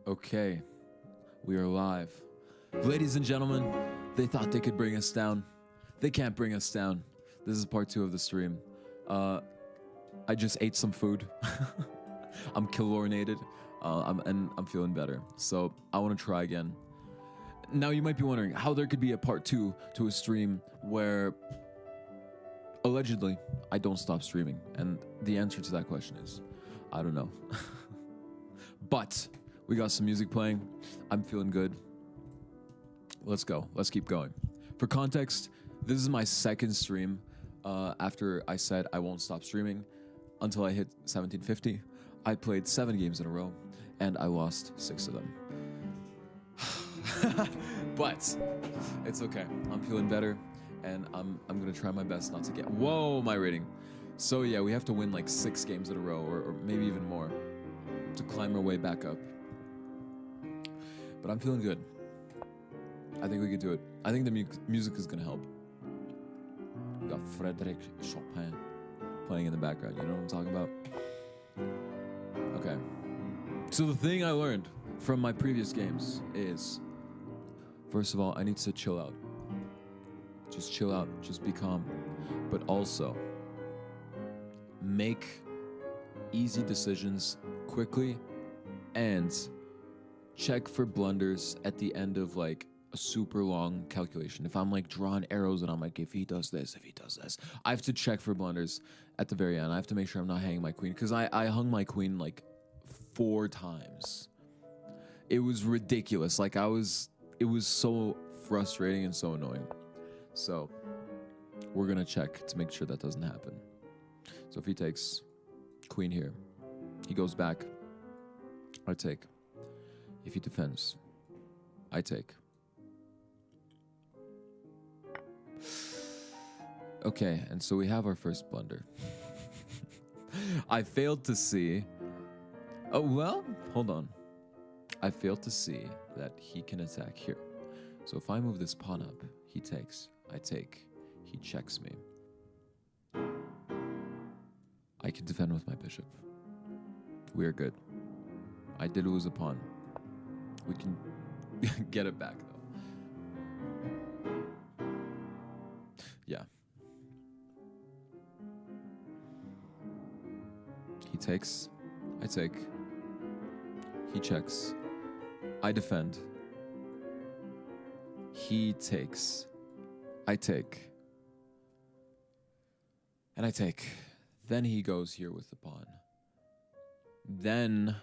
Okay, we are live. Ladies and gentlemen, they thought they could bring us down. They can't bring us down. This is part 2 of the stream. I just ate some food. I'm calorinated, and I'm feeling better. So I want to try again. Now you might be wondering how there could be a part 2 to a stream where allegedly I don't stop streaming. And the answer to that question is, I don't know. But we got some music playing. I'm feeling good. Let's go. Let's keep going. For context, this is my second stream after I said I won't stop streaming until I hit 1750. I played 7 games in a row and I lost 6 of them. But it's okay. I'm feeling better and I'm gonna try my best not to get... Whoa, my rating. So yeah, we have to win like 6 games in a row or maybe even more to climb our way back up. But I'm feeling good. I think we could do it. I think the music is gonna help. We got Frédéric Chopin playing in the background. You know what I'm talking about? Okay. So the thing I learned from my previous games is, first of all, I need to chill out. Just chill out. Just be calm. But also, make easy decisions quickly and check for blunders at the end of like a super long calculation. If I'm like drawing arrows and I'm like, if he does this, I have to check for blunders at the very end. I have to make sure I'm not hanging my queen, because I hung my queen like 4 times. It was ridiculous. Like it was so frustrating and so annoying. So we're gonna check to make sure that doesn't happen. So if he takes queen here, he goes back, I take. If he defends, I take. Okay, and so we have our first blunder. I failed to see... Oh, well, hold on. I failed to see that he can attack here. So if I move this pawn up, he takes, I take, he checks me. I can defend with my bishop. We are good. I did lose a pawn. We can get it back, though. Yeah. He takes. I take. He checks. I defend. He takes. I take. And I take. Then he goes here with the pawn. Then...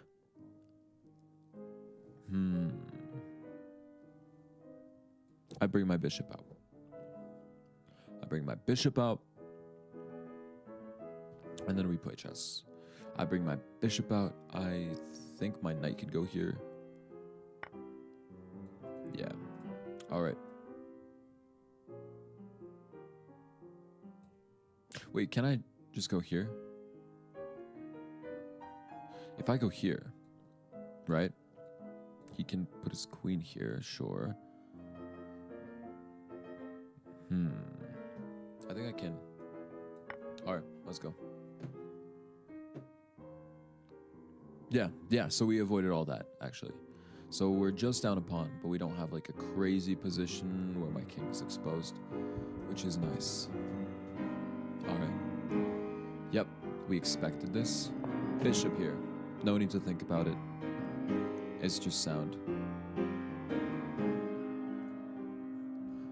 I bring my bishop out. And then we play chess. I bring my bishop out. I think my knight could go here. Yeah. All right. Wait, can I just go here? If I go here, right? He can put his queen here, sure. I think I can. Alright, let's go. Yeah, so we avoided all that, actually. So we're just down a pawn, but we don't have like a crazy position where my king is exposed, which is nice. Alright. Yep, we expected this. Bishop here. No need to think about it. It's just sound.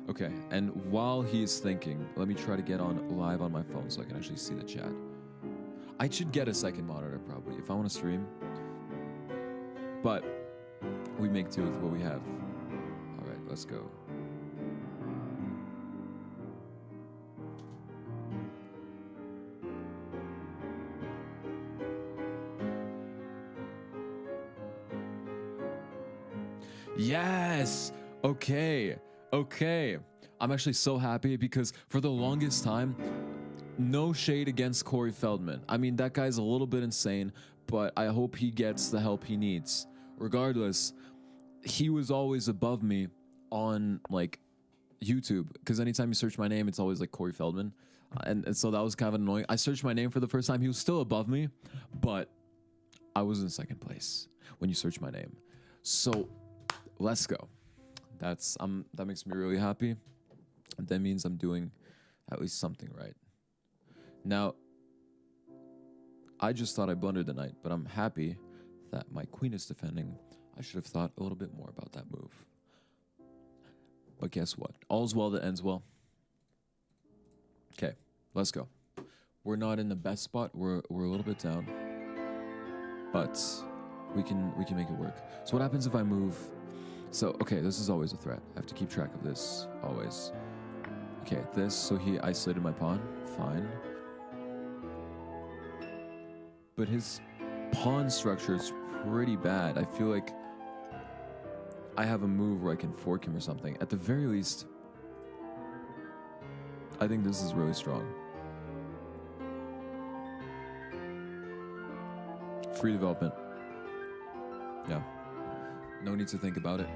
Okay, and while he's thinking, let me try to get on live on my phone so I can actually see the chat. I should get a second monitor probably if I want to stream. But we make do with what we have. All right, let's go. Yes! Okay. I'm actually so happy because for the longest time, no shade against Corey Feldman. I mean, that guy's a little bit insane, but I hope he gets the help he needs. Regardless, he was always above me on like YouTube, because anytime you search my name, it's always like Corey Feldman. And so that was kind of annoying. I searched my name for the first time. He was still above me, but I was in second place when you search my name. So let's go. That makes me really happy. That means I'm doing at least something right. Now, I just thought I blundered the knight, but I'm happy that my queen is defending. I should have thought a little bit more about that move. But guess what? All's well that ends well. Okay, let's go. We're not in the best spot. We're a little bit down, but we can make it work. So what happens if I move? So okay, this is always a threat. I have to keep track of this always. Okay, this. So he isolated my pawn. Fine. But his pawn structure is pretty bad. I feel like I have a move where I can fork him or something. At the very least, I think this is really strong. Free development. Yeah. No need to think about it.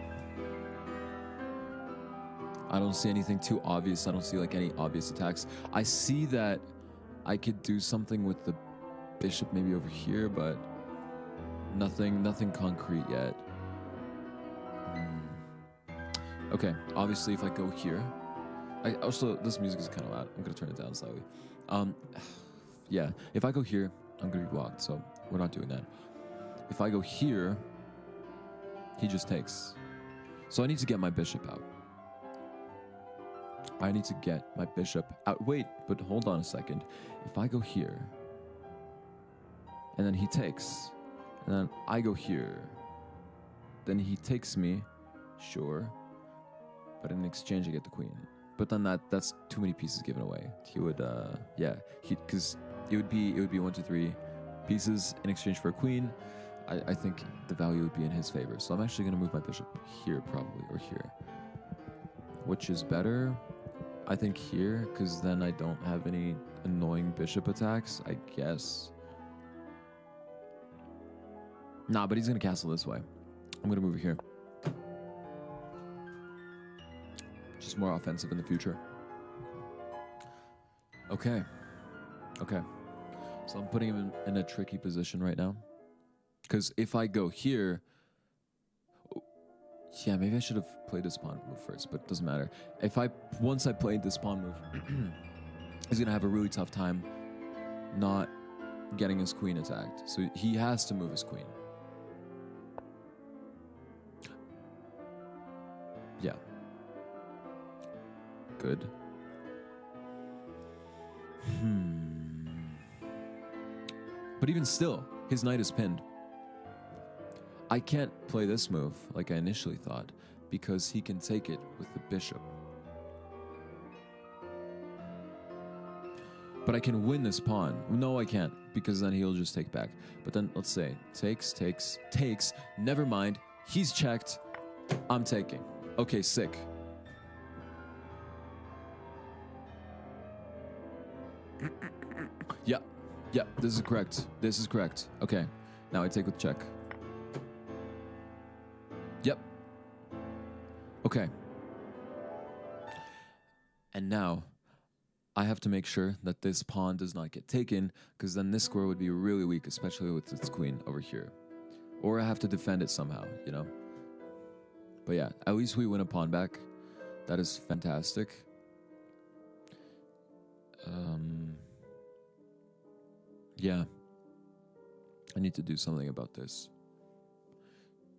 I don't see anything too obvious. I don't see like any obvious attacks. I see that I could do something with the bishop maybe over here, but nothing concrete yet. Okay, obviously if I go here, also this music is kind of loud. I'm gonna turn it down slightly. Yeah, if I go here, I'm gonna be blocked, so we're not doing that. If I go here, he just takes. So I need to get my bishop out. I need to get my bishop out. Wait, but hold on a second. If I go here, and then he takes, and then I go here, then he takes me, sure, but in exchange I get the queen. But then that's too many pieces given away. He would, yeah, because it would be 1, 2, 3 pieces in exchange for a queen. I think the value would be in his favor. So I'm actually gonna move my bishop here probably, or here. Which is better? I think here, because then I don't have any annoying bishop attacks, I guess. Nah, but he's gonna castle this way. I'm gonna move it here. Just more offensive in the future. Okay. Okay. So I'm putting him in a tricky position right now. Because if I go here... Yeah, maybe I should have played this pawn move first, but it doesn't matter. Once I played this pawn move, he's gonna have a really tough time not getting his queen attacked. So he has to move his queen. Yeah. Good. But even still, his knight is pinned. I can't play this move like I initially thought because he can take it with the bishop. But I can win this pawn. No, I can't, because then he'll just take back. But then let's say takes. Never mind. He's checked. I'm taking. Okay, sick. Yeah, this is correct. Okay, now I take with check. Yep. Okay. And now I have to make sure that this pawn does not get taken, because then this square would be really weak, especially with its queen over here. Or I have to defend it somehow, you know? But yeah, at least we win a pawn back. That is fantastic. Yeah. I need to do something about this.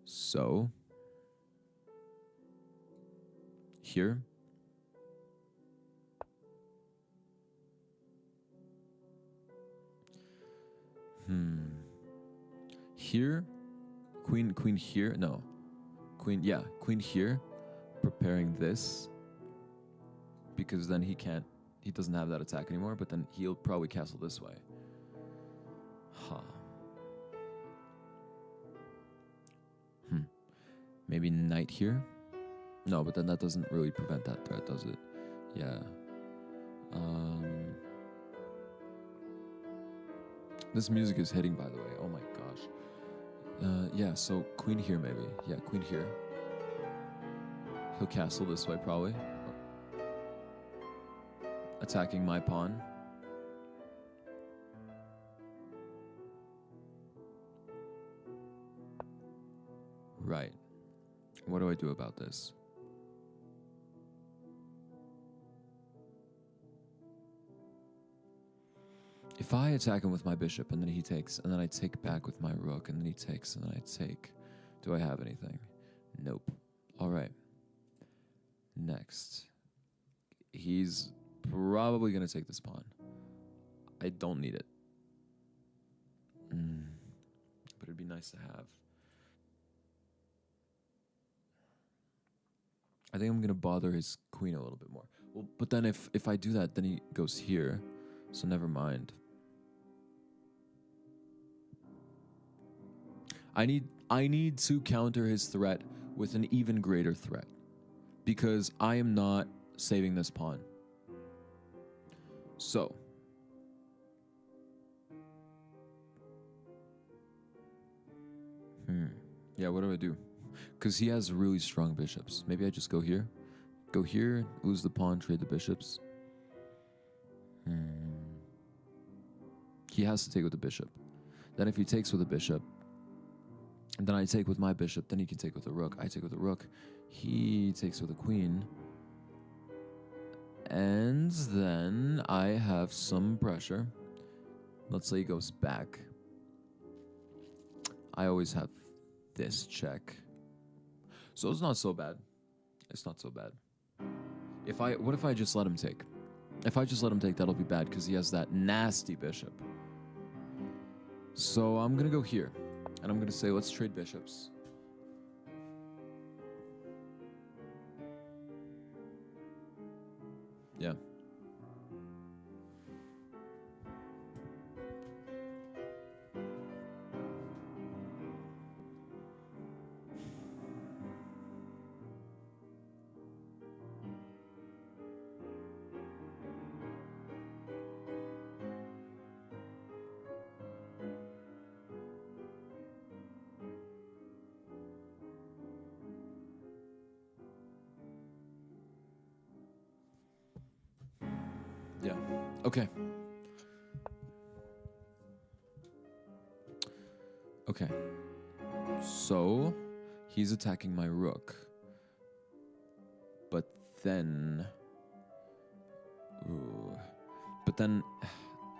So... here. Here. Queen here. No. Queen here. Preparing this. Because then he doesn't have that attack anymore, but then he'll probably castle this way. Huh. Maybe knight here? No, but then that doesn't really prevent that threat, does it? Yeah. This music is hitting, by the way. Oh my gosh. Yeah, so queen here maybe. Yeah, queen here. He'll castle this way probably. Attacking my pawn. Right. What do I do about this? If I attack him with my bishop and then he takes, and then I take back with my rook, and then he takes, and then I take, do I have anything? Nope. All right. Next. He's probably going to take this pawn. I don't need it. But it'd be nice to have. I think I'm going to bother his queen a little bit more. Well, but then if I do that, then he goes here. So never mind. I need to counter his threat with an even greater threat, because I am not saving this pawn. So yeah, what do I do? Because he has really strong bishops. Maybe I just go here, lose the pawn, trade the bishops. He has to take with the bishop. Then if he takes with the bishop, and then I take with my bishop, then he can take with the rook. I take with the rook. He takes with the queen. And then I have some pressure. Let's say he goes back. I always have this check. So it's not so bad. It's not so bad. What if I just let him take? If I just let him take, that'll be bad because he has that nasty bishop. So I'm going to go here. And I'm going to say, let's trade bishops. Yeah. Yeah. Okay. Okay. So he's attacking my rook. But then...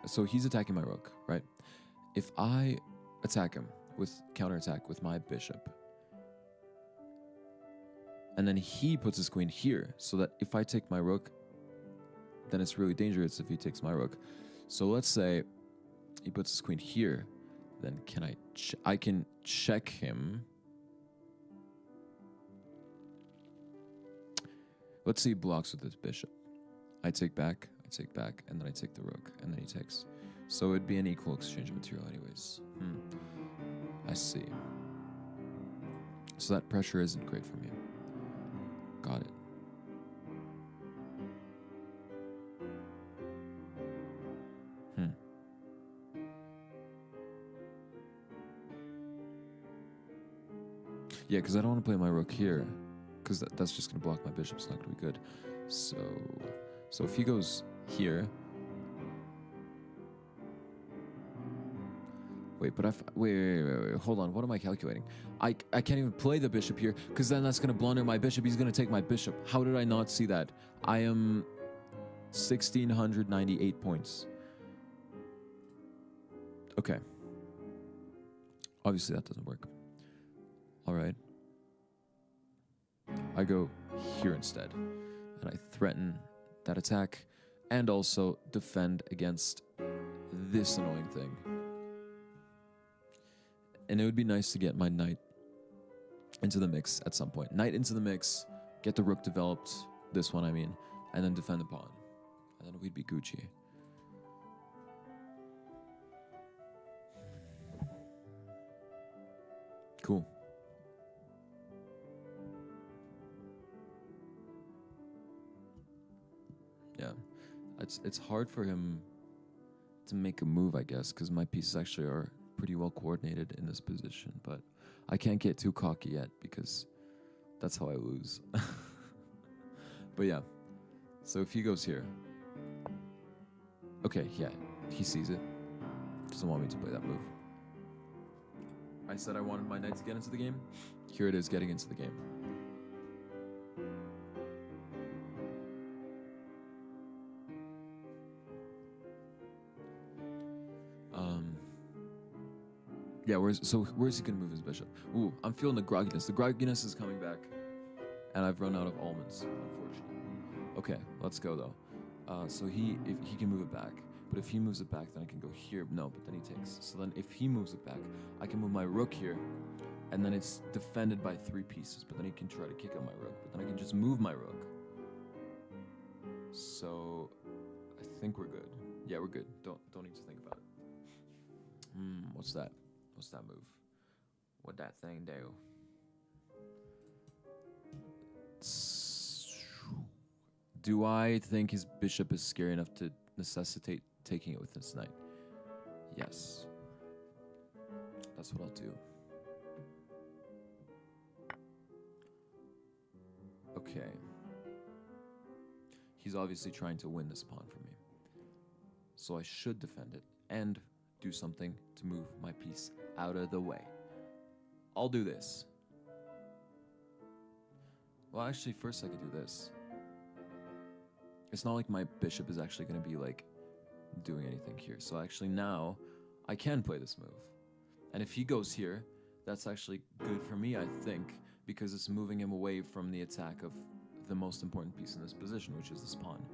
So he's attacking my rook, right? If I attack him with counterattack with my bishop, and then he puts his queen here, so that if I take my rook, then it's really dangerous if he takes my rook. So let's say he puts his queen here, then I can check him. Let's see, he blocks with his bishop. I take back, and then I take the rook, and then he takes. So it'd be an equal exchange of material anyways. I see. So that pressure isn't great for me. Got it. Yeah, because I don't want to play my rook here, because that's just going to block my bishop. It's not going to be good. So if he goes here... Wait, hold on. What am I calculating? I can't even play the bishop here, because then that's going to blunder my bishop. He's going to take my bishop. How did I not see that? I am 1,698 points. Okay. Obviously, that doesn't work. All right. I go here instead, and I threaten that attack, and also defend against this annoying thing. And it would be nice to get my knight into the mix at some point. Knight into the mix, get the rook developed, this one I mean, and then defend the pawn. And then we'd be Gucci. Cool. Yeah, it's hard for him to make a move, I guess, because my pieces actually are pretty well coordinated in this position, but I can't get too cocky yet because that's how I lose. But yeah, so if he goes here, okay, yeah, he sees it, doesn't want me to play that move. I said I wanted my knight to get into the game. here it is getting into the game. Yeah, where's he gonna move his bishop? Ooh, I'm feeling the grogginess. The grogginess is coming back, and I've run out of almonds, unfortunately. Okay, let's go though. So if he can move it back, but if he moves it back, then I can go here. No, but then he takes. So then if he moves it back, I can move my rook here, and then it's defended by 3 pieces. But then he can try to kick out my rook. But then I can just move my rook. So I think we're good. Yeah, we're good. Don't need to think about it. What's that? What's that move? What'd that thing do? Do I think his bishop is scary enough to necessitate taking it with his knight? Yes. That's what I'll do. Okay. He's obviously trying to win this pawn from me. So I should defend it and do something to move my piece out of the way. I'll do this. Well, actually, first I could do this. It's not like my bishop is actually going to be, like, doing anything here. So actually now, I can play this move. And if he goes here, that's actually good for me, I think, because it's moving him away from the attack of the most important piece in this position, which is this pawn.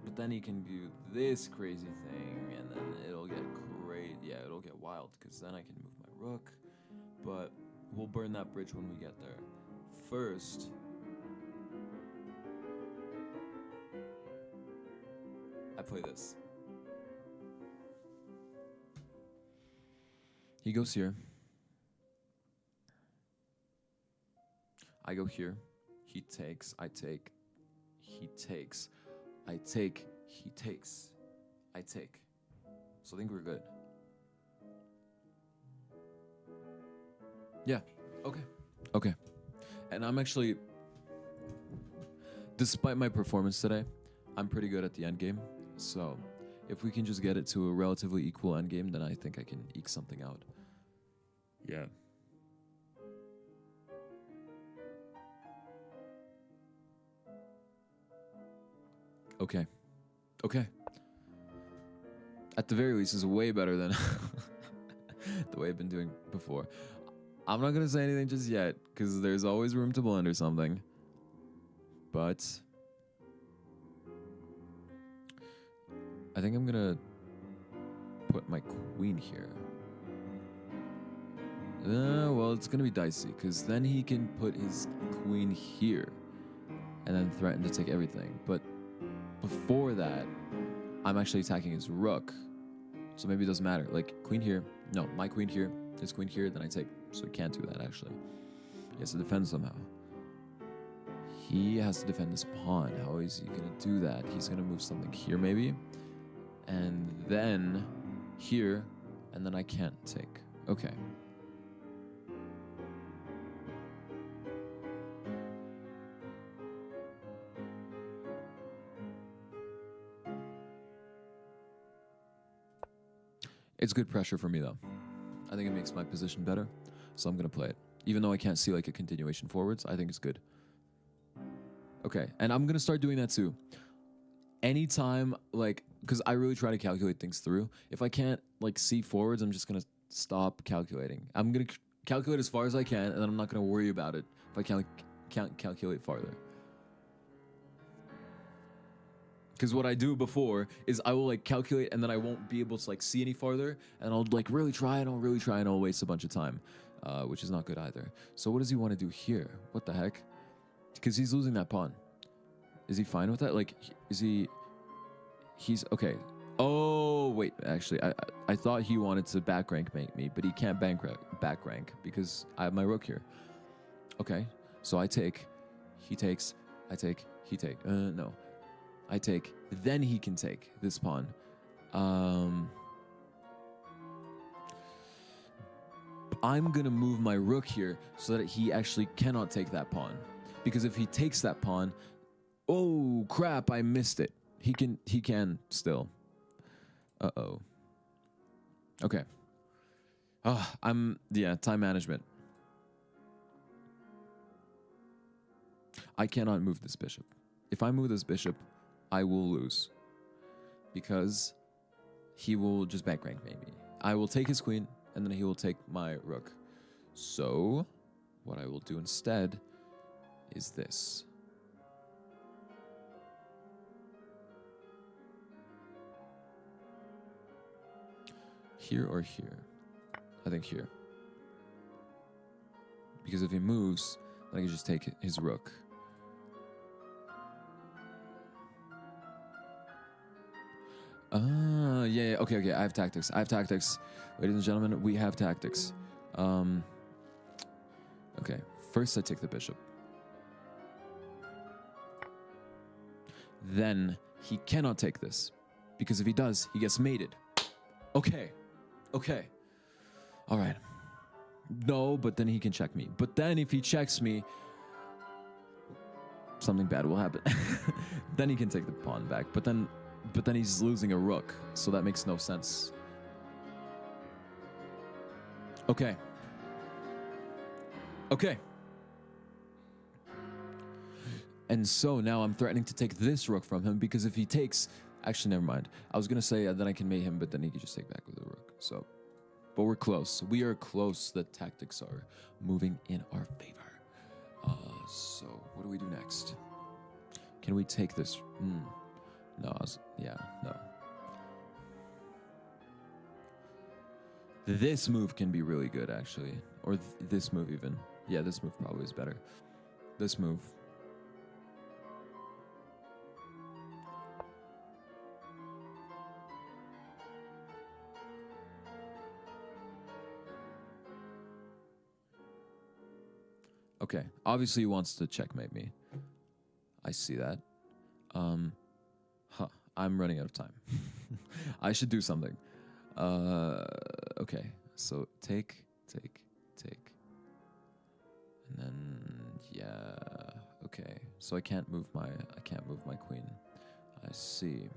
But then he can do this crazy thing, and then it'll get great. Yeah, it'll get wild, because then I can move my rook. But we'll burn that bridge when we get there. First, I play this. He goes here. I go here. He takes. I take. He takes. I take. He takes. I take. So I think we're good. Yeah. Okay. Okay. And I'm actually, despite my performance today, I'm pretty good at the endgame. So if we can just get it to a relatively equal endgame, then I think I can eke something out. Yeah. Okay. Okay. At the very least, is way better than the way I've been doing before. I'm not going to say anything just yet, because there's always room to blunder something. But I think I'm going to put my queen here. Well, it's going to be dicey, because then he can put his queen here and then threaten to take everything. But before that, I'm actually attacking his rook. So maybe it doesn't matter. Like, queen here. No, my queen here. His queen here, then I take. So he can't do that, actually. He has to defend somehow. He has to defend this pawn. How is he going to do that? He's going to move something here, maybe. And then here. And then I can't take. Okay. It's good pressure for me, though. I think it makes my position better, so I'm going to play it. Even though I can't see, like, a continuation forwards, I think it's good. Okay, and I'm going to start doing that, too. Anytime, like, because I really try to calculate things through. If I can't, like, see forwards, I'm just going to stop calculating. I'm going to calculate as far as I can, and then I'm not going to worry about it if I can't calculate farther. Because what I do before is I will, like, calculate, and then I won't be able to, like, see any farther, and I'll, like, really try, and I'll waste a bunch of time, which is not good either. So what does he want to do here? What the heck? Because he's losing that pawn. Is he fine with that? Like, he's okay. Oh, wait, actually, I thought he wanted to back rank me, but he can't back rank because I have my rook here. Okay, so I take, he takes, I take, he take. No. I take, then he can take this pawn. I'm going to move my rook here so that he actually cannot take that pawn. Because if he takes that pawn, oh, crap, I missed it. He can still. Uh-oh. Okay. Yeah, time management. I cannot move this bishop. If I move this bishop, I will lose. Because he will just back rank maybe. I will take his queen, and then he will take my rook. So, what I will do instead is this. Here or here? I think here. Because if he moves, then I can just take his rook. Yeah, okay, I have tactics. Ladies and gentlemen, we have tactics. Okay, first I take the bishop. Then he cannot take this, because if he does, he gets mated. Okay. All right. No, but then he can check me. But then if he checks me, something bad will happen. Then he can take the pawn back. But then he's losing a rook, so that makes no sense. Okay. And so now I'm threatening to take this rook from him, because if he takes... Actually, never mind. I was going to say then I can mate him, but then he can just take back with the rook. So, but we're close. We are close. The tactics are moving in our favor. So what do we do next? Can we take this? No. No. This move can be really good, actually. Or this move even. Yeah, this move probably is better. This move. Okay, obviously he wants to checkmate me. I see that. I'm running out of time. I should do something. Okay, so take. And then, yeah, okay. So I can't move my queen. I see,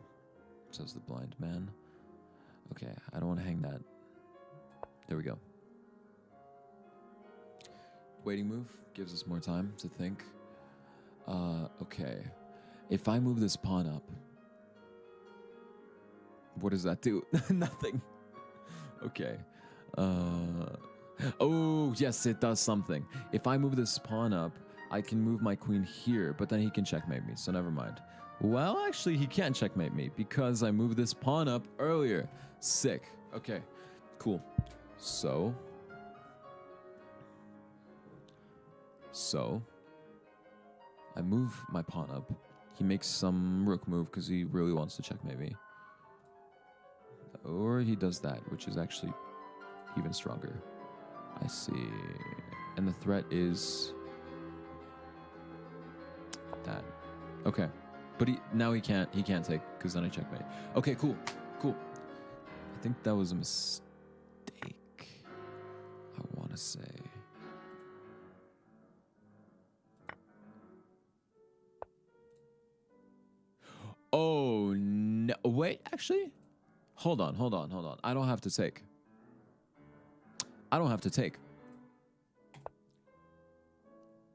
says the blind man. Okay, I don't want to hang that. There we go. Waiting move gives us more time to think. Okay. If I move this pawn up, what does that do? Nothing. Okay. Oh, yes, it does something. If I move this pawn up, I can move my queen here, but then he can checkmate me, so never mind. Well, actually, he can't checkmate me because I moved this pawn up earlier. Sick. Okay, cool. So, I move my pawn up. He makes some rook move because he really wants to checkmate me. Or he does that, which is actually even stronger. I see. And the threat is that. Okay. But now he can't take because then I checkmate. Okay, cool. I think that was a mistake. I want to say. Oh, no. Wait, actually? Hold on. I don't have to take.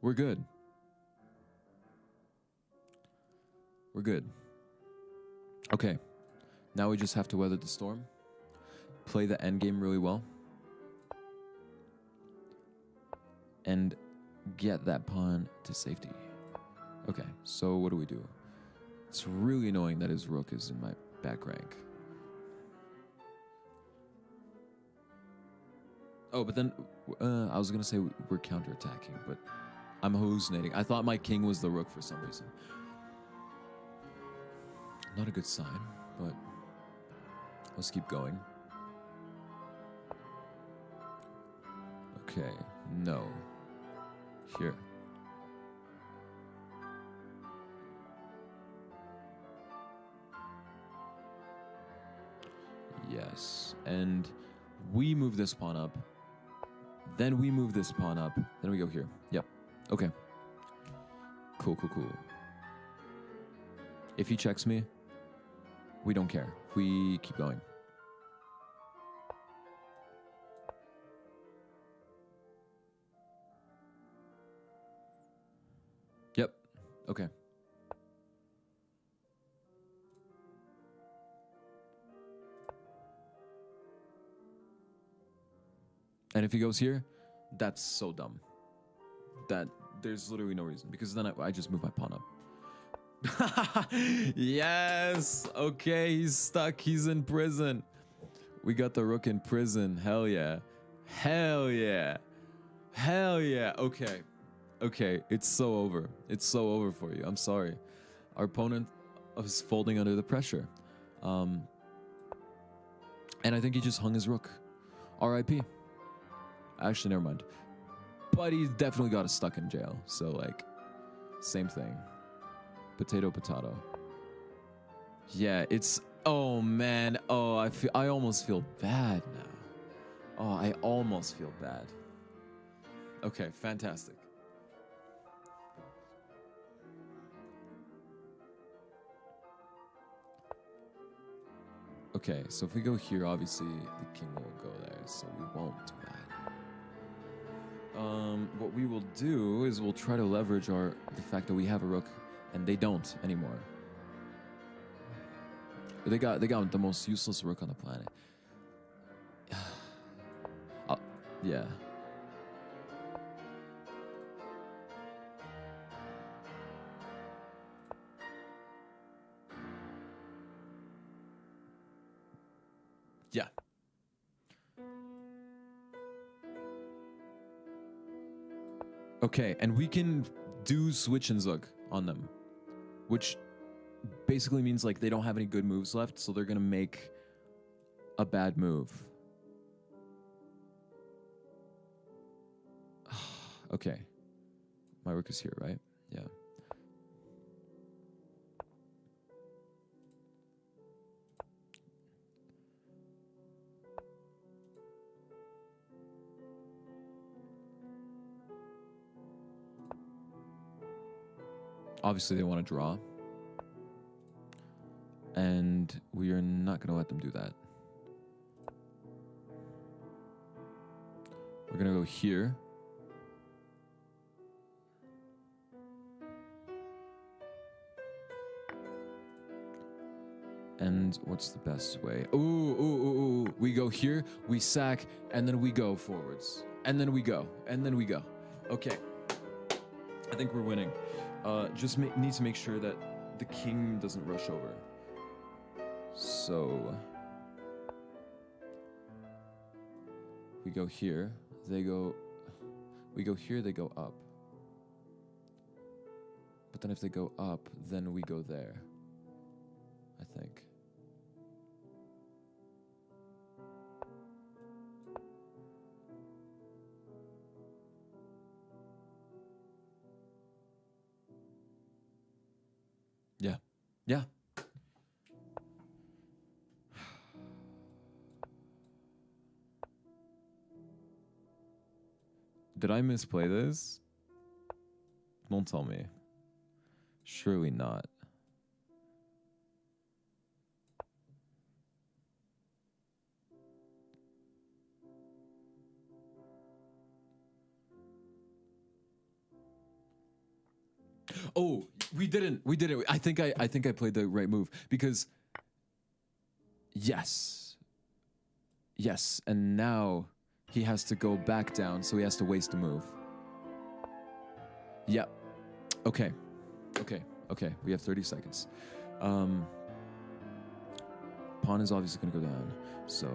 We're good. Okay. Now we just have to weather the storm. Play the endgame really well. And get that pawn to safety. Okay, so what do? It's really annoying that his rook is in my back rank. Oh, but then I was going to say we're counterattacking, but I'm hallucinating. I thought my king was the rook for some reason. Not a good sign, but let's keep going. Okay, no. Here. Yes, and we move this pawn up. Then we move this pawn up. Then we go here. Yep. Okay. Cool. If he checks me, we don't care. We keep going. Yep. Okay. And if he goes here, that's so dumb. That there's literally no reason, because then I just move my pawn up. Yes. Okay, he's stuck. He's in prison. We got the rook in prison. Hell yeah. Hell yeah. Hell yeah. Okay. Okay, it's so over. It's so over for you. I'm sorry. Our opponent was folding under the pressure. And I think he just hung his rook. RIP. Actually, never mind. But he definitely got us stuck in jail. So, like, same thing. Potato, potato. Yeah, it's... Oh, man. Oh, I almost feel bad now. Oh, I almost feel bad. Okay, fantastic. Okay, so if we go here, obviously the king will go there, so we won't do that. What we will do is we'll try to leverage the fact that we have a rook and they don't anymore. They got the most useless rook on the planet. Yeah. Yeah. Okay, and we can do switch and zook on them, which basically means like they don't have any good moves left, so they're gonna make a bad move. Okay, my rook is here, right? Yeah. Obviously, they want to draw. And we are not going to let them do that. We're going to go here. And what's the best way? Ooh. We go here, we sack, and then we go forwards. And then we go, and then we go. Okay. I think we're winning. Just need to make sure that the king doesn't rush over. So we go here, we go here, they go up. But then if they go up, then we go there, I think. Yeah. Yeah. Did I misplay this? Don't tell me. Surely not. Oh, we didn't. I think I played the right move because yes, and now he has to go back down, so he has to waste a move. Yep. Okay. We have 30 seconds. Pawn is obviously gonna go down, so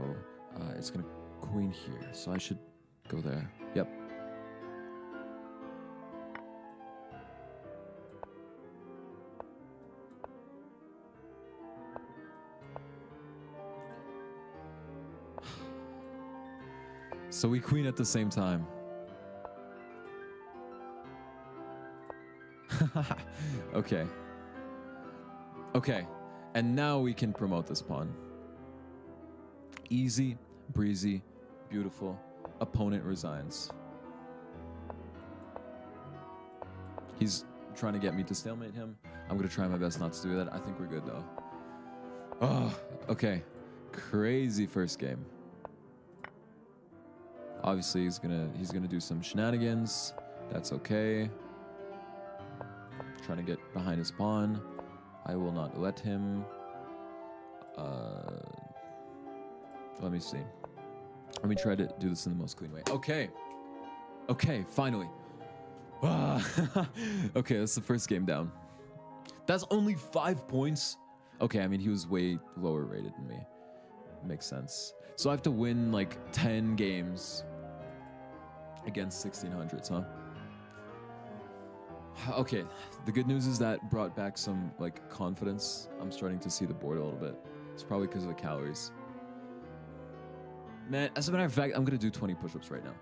it's gonna queen here. So I should go there. Yep. So we queen at the same time. Okay. Okay. And now we can promote this pawn. Easy, breezy, beautiful. Opponent resigns. He's trying to get me to stalemate him. I'm going to try my best not to do that. I think we're good though. Oh, okay. Crazy first game. Obviously, he's gonna do some shenanigans. That's okay. trying to get behind his pawn. I will not let him. Let me see. Let me try to do this in the most clean way. Okay. Okay, finally. Okay, that's the first game down. That's only 5 points. Okay, I mean, he was way lower rated than me. Makes sense. So I have to win like 10 games against 1600s, huh? Okay, the good news is that brought back some like confidence. I'm starting to see the board a little bit. It's probably because of the calories. Man, as a matter of fact, I'm gonna do 20 push-ups right now.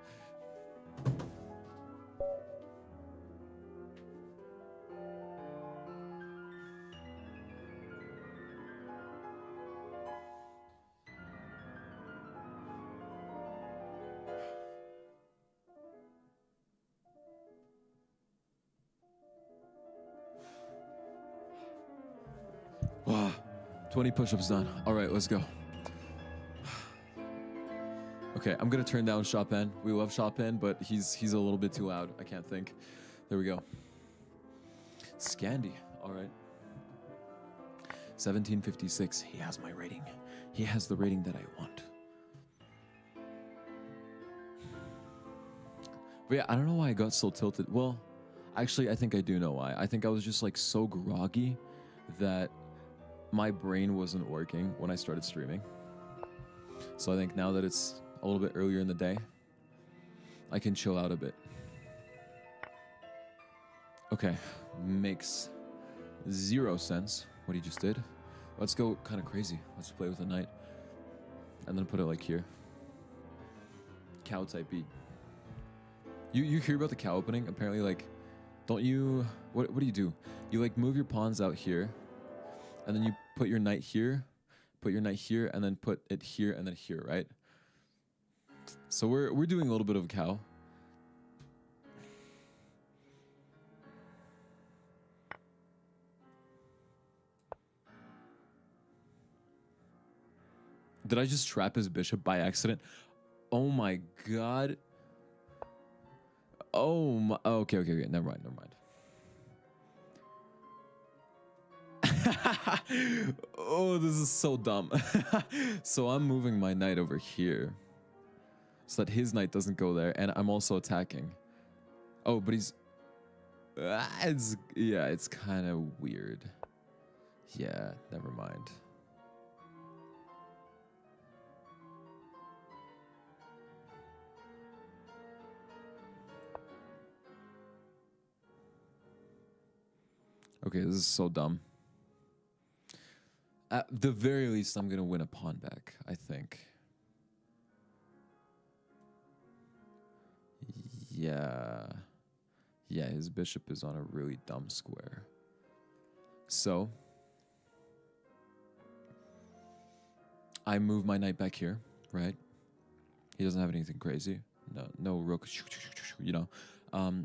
Wow, 20 push-ups done. All right, let's go. Okay, I'm gonna turn down Chopin. We love Chopin, but he's a little bit too loud. I can't think. There we go. Scandi. All right. 1756. He has my rating. He has the rating that I want. But yeah, I don't know why I got so tilted. Well, actually, I think I do know why. I think I was just like so groggy that my brain wasn't working when I started streaming. So I think now that it's a little bit earlier in the day, I can chill out a bit. Okay, makes 0 sense what he just did. Let's go kind of crazy. Let's play with a knight. And then put it like here. Cow type beat. You hear about the cow opening? Apparently, like, don't you... What do? You, like, move your pawns out here. And then you put your knight here. Put your knight here. And then put it here and then here, right? So we're doing a little bit of a cow. Did I just trap his bishop by accident? Oh my god. Oh my... Okay. Never mind. Oh, this is so dumb. So I'm moving my knight over here so that his knight doesn't go there, and I'm also attacking. Oh, but he's... it's kind of weird. Yeah, never mind. Okay, this is so dumb. At the very least, I'm gonna win a pawn back, I think. Yeah, his bishop is on a really dumb square. So I move my knight back here, right? He doesn't have anything crazy. No rook, you know.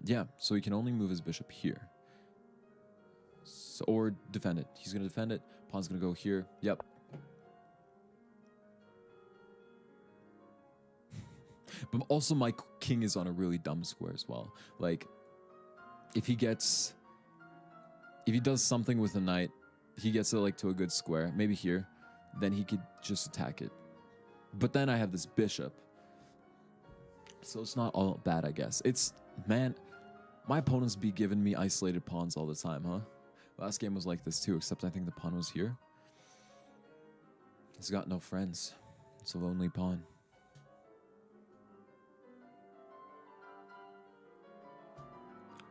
Yeah, so he can only move his bishop here. So, or defend it. He's gonna defend it. Pawn's gonna go here. Yep. But also my king is on a really dumb square as well. Like, if he does something with the knight, he gets it like to a good square, maybe here, then he could just attack it. But then I have this bishop. So it's not all bad, I guess. It's, man, my opponents be giving me isolated pawns all the time, huh? Last game was like this too, except I think the pawn was here. He's got no friends. It's a lonely pawn.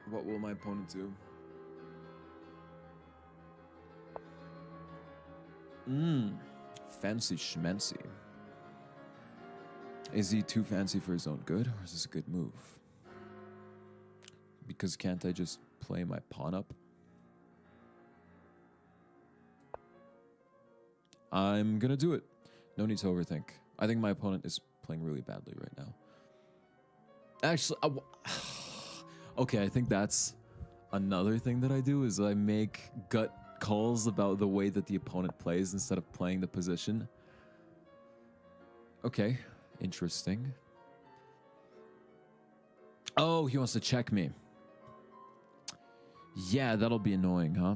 What will my opponent do? Fancy schmancy. Is he too fancy for his own good, or is this a good move? Because can't I just play my pawn up? I'm gonna do it. No need to overthink. I think my opponent is playing really badly right now. Actually, okay, I think that's another thing that I do is I make gut calls about the way that the opponent plays instead of playing the position. Okay, interesting. Oh, he wants to check me. Yeah, that'll be annoying, huh?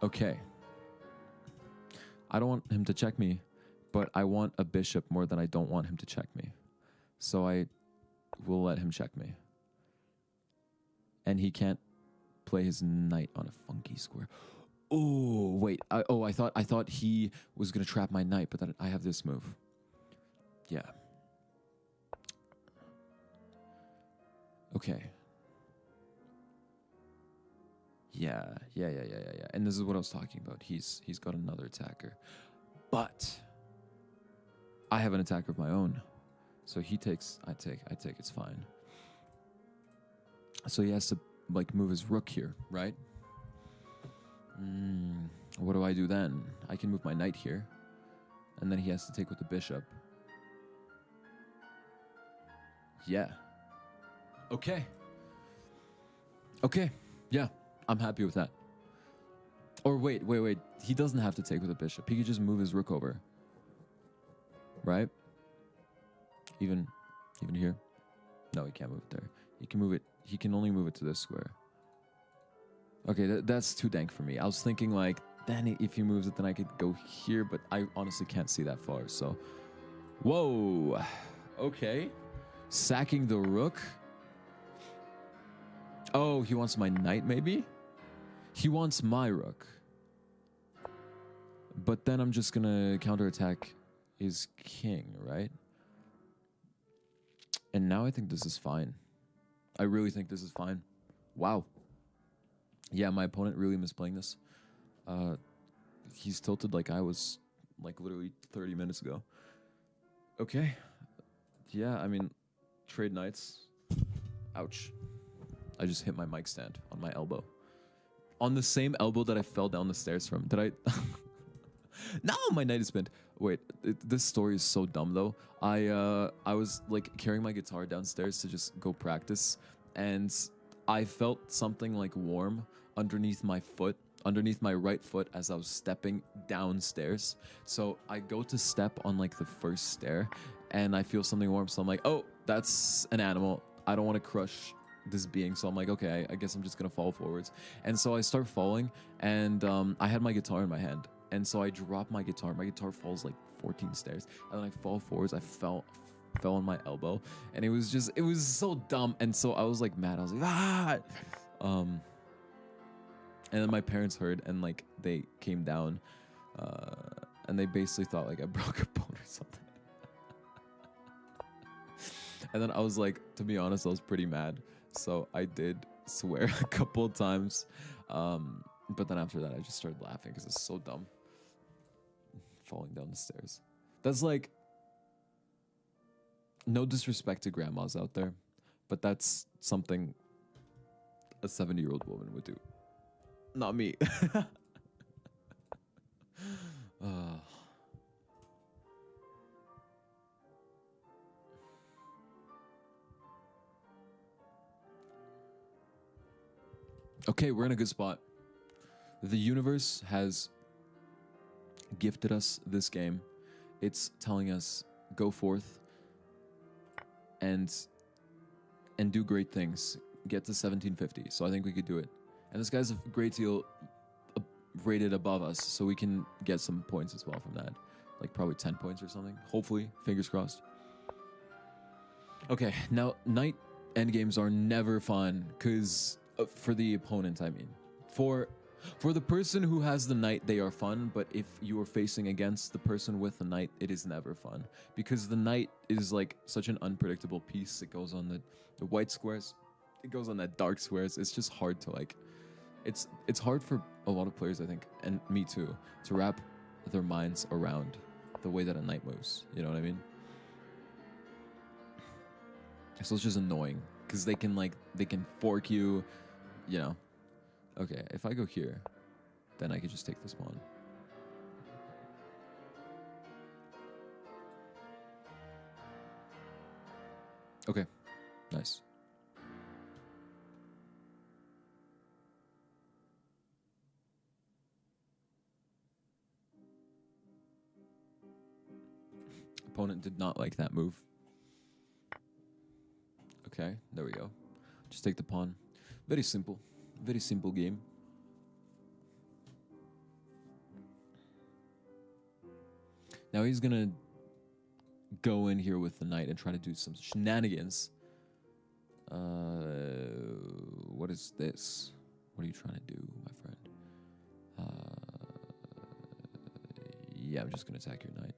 Okay. I don't want him to check me, but I want a bishop more than I don't want him to check me. So I will let him check me. And he can't play his knight on a funky square. Oh, wait. I thought he was going to trap my knight, but then I have this move. Yeah. Okay. Yeah. And this is what I was talking about. He's got another attacker. But I have an attacker of my own. So he takes, I take, it's fine. So he has to like move his rook here, right? What do I do then? I can move my knight here. And then he has to take with the bishop. Yeah. Okay. Yeah. I'm happy with that. Or wait. He doesn't have to take with the bishop. He could just move his rook over. Right? Even here? No, he can't move it there. He can move it. He can only move it to this square. Okay, that's too dank for me. I was thinking like, then if he moves it, then I could go here, but I honestly can't see that far, so. Whoa. Okay. Sacking the rook. Oh, he wants my knight, maybe? He wants my rook. But then I'm just gonna counterattack his king, right? And now I think this is fine. I really think this is fine. Wow. Yeah, my opponent really misplaying this. He's tilted like I was, like literally 30 minutes ago. Okay. Yeah, I mean, trade knights. Ouch. I just hit my mic stand on my elbow. On the same elbow that I fell down the stairs from. Did I? No, my knight is bent. Wait, this story is so dumb though. I was like carrying my guitar downstairs to just go practice, and I felt something like warm underneath my foot, underneath my right foot as I was stepping downstairs. So I go to step on like the first stair, and I feel something warm. So I'm like, oh, that's an animal. I don't want to crush this being. So I'm like, okay, I guess I'm just gonna fall forwards. And so I start falling, and I had my guitar in my hand. And so I drop my guitar. My guitar falls like 14 stairs. And then I fall forwards. I fell on my elbow. And it was so dumb. And so I was like mad. I was like, ah! And then my parents heard, and like they came down. And they basically thought like I broke a bone or something. And then I was like, to be honest, I was pretty mad. So I did swear a couple of times. But then after that, I just started laughing because it's so dumb. Falling down the stairs. That's like, no disrespect to grandmas out there, but that's something a 70-year-old woman would do. Not me. Okay, we're in a good spot. The universe has gifted us this game. It's telling us go forth and do great things. Get to 1750. So I think we could do it. And this guy's a great deal rated above us, so we can get some points as well from that. Like probably 10 points or something. Hopefully, fingers crossed. Okay, now knight endgames are never fun because for the opponent, I mean. For the person who has the knight, they are fun, but if you are facing against the person with the knight, it is never fun. Because the knight is like such an unpredictable piece. It goes on the white squares, it goes on that dark squares. It's just hard to like, it's hard for a lot of players, I think, and me too, to wrap their minds around the way that a knight moves. You know what I mean? So it's just annoying, because they can fork you, you know. Okay, if I go here, then I could just take this pawn. Okay, nice. Opponent did not like that move. Okay, there we go. Just take the pawn. Very simple. Very simple game. Now he's gonna go in here with the knight and try to do some shenanigans. What is this? What are you trying to do, my friend? Yeah, I'm just gonna attack your knight.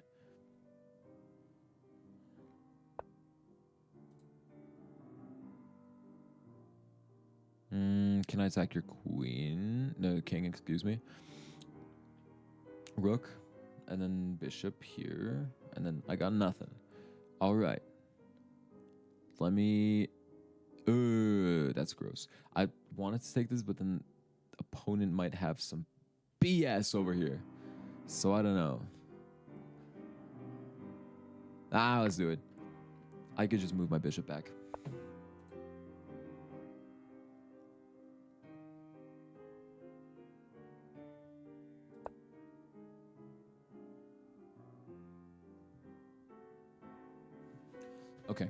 Can I attack your queen? No, king, excuse me. Rook, and then bishop here, and then I got nothing. All right. Let me... that's gross. I wanted to take this, but then the opponent might have some BS over here. So I don't know. Let's do it. I could just move my bishop back. Okay.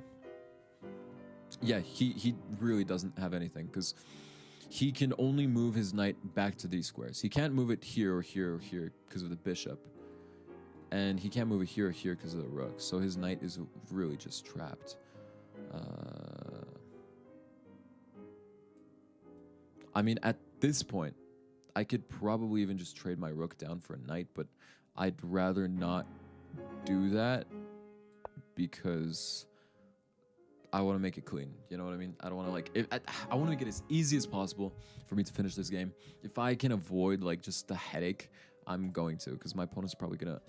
Yeah, he really doesn't have anything because he can only move his knight back to these squares. He can't move it here or here or here because of the bishop. And he can't move it here or here because of the rook. So his knight is really just trapped. I mean, at this point, I could probably even just trade my rook down for a knight, but I'd rather not do that because I want to make it clean. You know what I mean? I don't want to like... I want to make it as easy as possible for me to finish this game. If I can avoid like just the headache, I'm going to, because my opponent's probably going to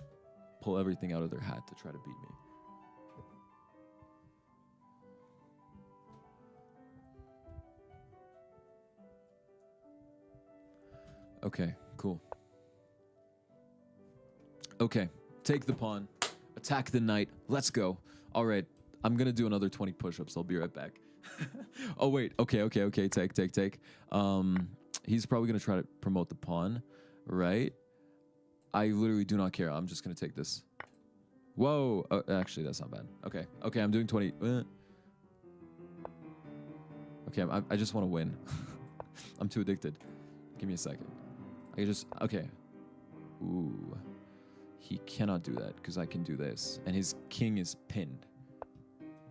pull everything out of their hat to try to beat me. Okay, cool. Okay, take the pawn, attack the knight, let's go. All right, I'm gonna do another 20 push-ups, I'll be right back. Oh wait, okay, take. He's probably gonna try to promote the pawn, right? I literally do not care, I'm just gonna take this. Whoa, actually that's not bad. Okay, I'm doing 20. Okay, I just wanna win. I'm too addicted. Give me a second. Okay. Ooh. He cannot do that because I can do this. And his king is pinned.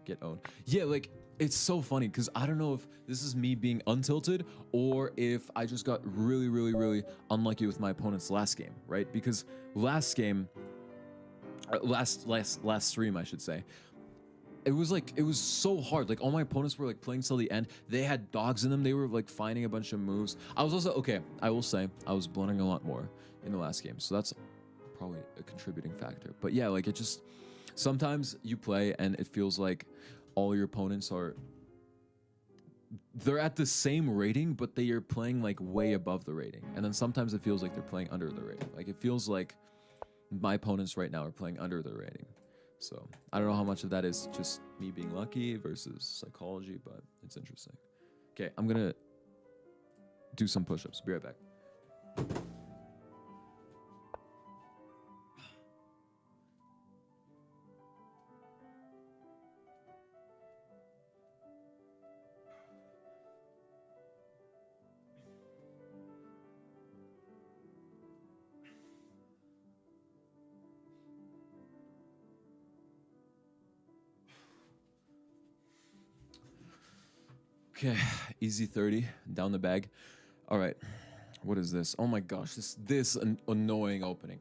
Get owned. Yeah, like, it's so funny because I don't know if this is me being untilted or if I just got really, really, really unlucky with my opponent's last game, right? Because last game, last stream, I should say, it was so hard. Like all my opponents were like playing till the end. They had dogs in them. They were like finding a bunch of moves. I was also, okay, I will say I was blunting a lot more in the last game. So that's probably a contributing factor. But yeah, like it just, sometimes you play and it feels like all your opponents they're at the same rating, but they are playing like way above the rating. And then sometimes it feels like they're playing under the rating. Like it feels like my opponents right now are playing under the rating. So I don't know how much of that is just me being lucky versus psychology, but it's interesting. Okay, I'm gonna do some push-ups. Be right back. Okay, easy 30, down the bag. All right, what is this? Oh my gosh, this an annoying opening.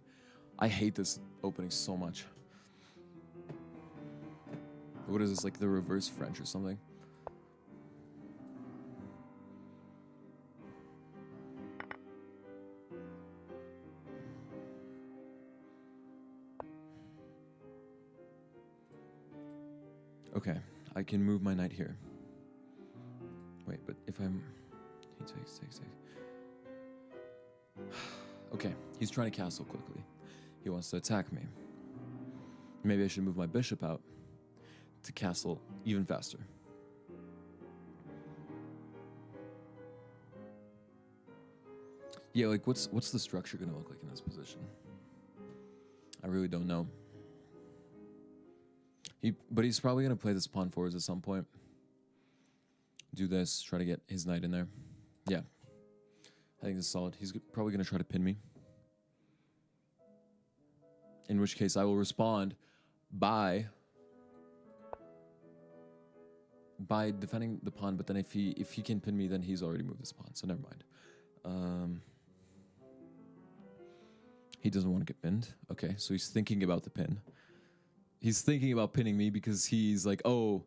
I hate this opening so much. What is this, like the reverse French or something? Okay, I can move my knight here. Wait, but if I'm... He takes. Okay, he's trying to castle quickly. He wants to attack me. Maybe I should move my bishop out to castle even faster. Yeah, like what's the structure gonna look like in this position? I really don't know. But he's probably gonna play this pawn forwards at some point. do this, try to get his knight in there. Yeah. I think this is solid. He's probably going to try to pin me. In which case I will respond by defending the pawn, but then if he can pin me, then he's already moved this pawn, so never mind. He doesn't want to get pinned. Okay, so he's thinking about the pin. He's thinking about pinning me because he's like, oh,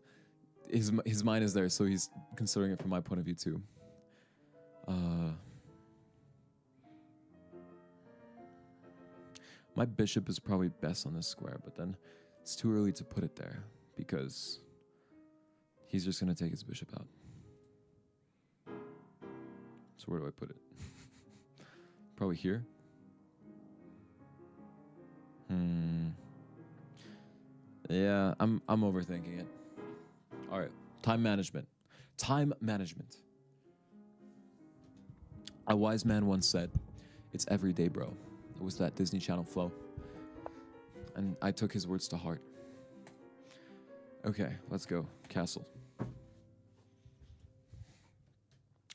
his mind is there, so he's considering it from my point of view too. My bishop is probably best on this square, but then it's too early to put it there because he's just going to take his bishop out. So where do I put it? Probably here. Yeah, I'm overthinking it. All right, time management. Time management. A wise man once said, "It's every day, bro." It was that Disney Channel flow. And I took his words to heart. Okay, let's go. Castle.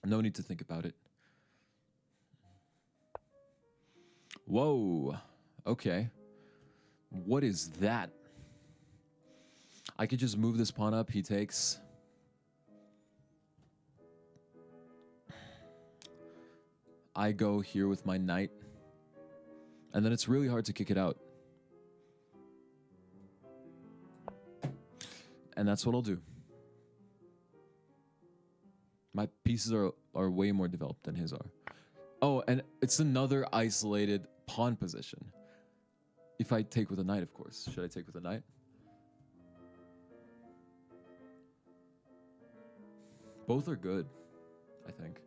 No need to think about it. Whoa. Okay. What is that? I could just move this pawn up. He takes. I go here with my knight. And then it's really hard to kick it out. And that's what I'll do. My pieces are way more developed than his are. Oh, and it's another isolated pawn position. If I take with a knight, of course. Should I take with a knight? Both are good, I think.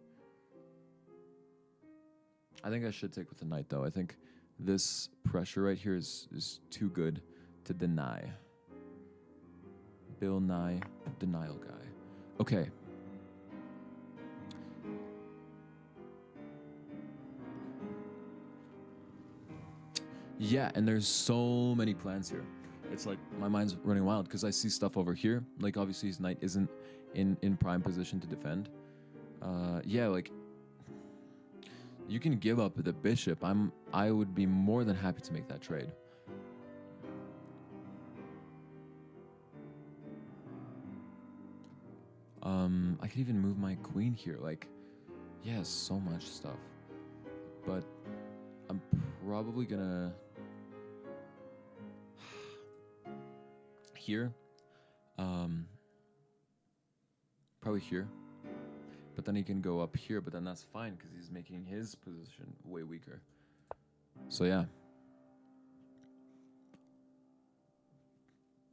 I think I should take with a knight, though. I think this pressure right here is too good to deny. Bill Nye, denial guy. Okay. Yeah, and there's so many plans here. It's like my mind's running wild because I see stuff over here. Like obviously his knight isn't in prime position to defend. Yeah, like you can give up the bishop. I would be more than happy to make that trade. I could even move my queen here. Like, yeah, so much stuff. But I'm probably gonna here. Probably here. But then he can go up here, but then that's fine because he's making his position way weaker. So yeah.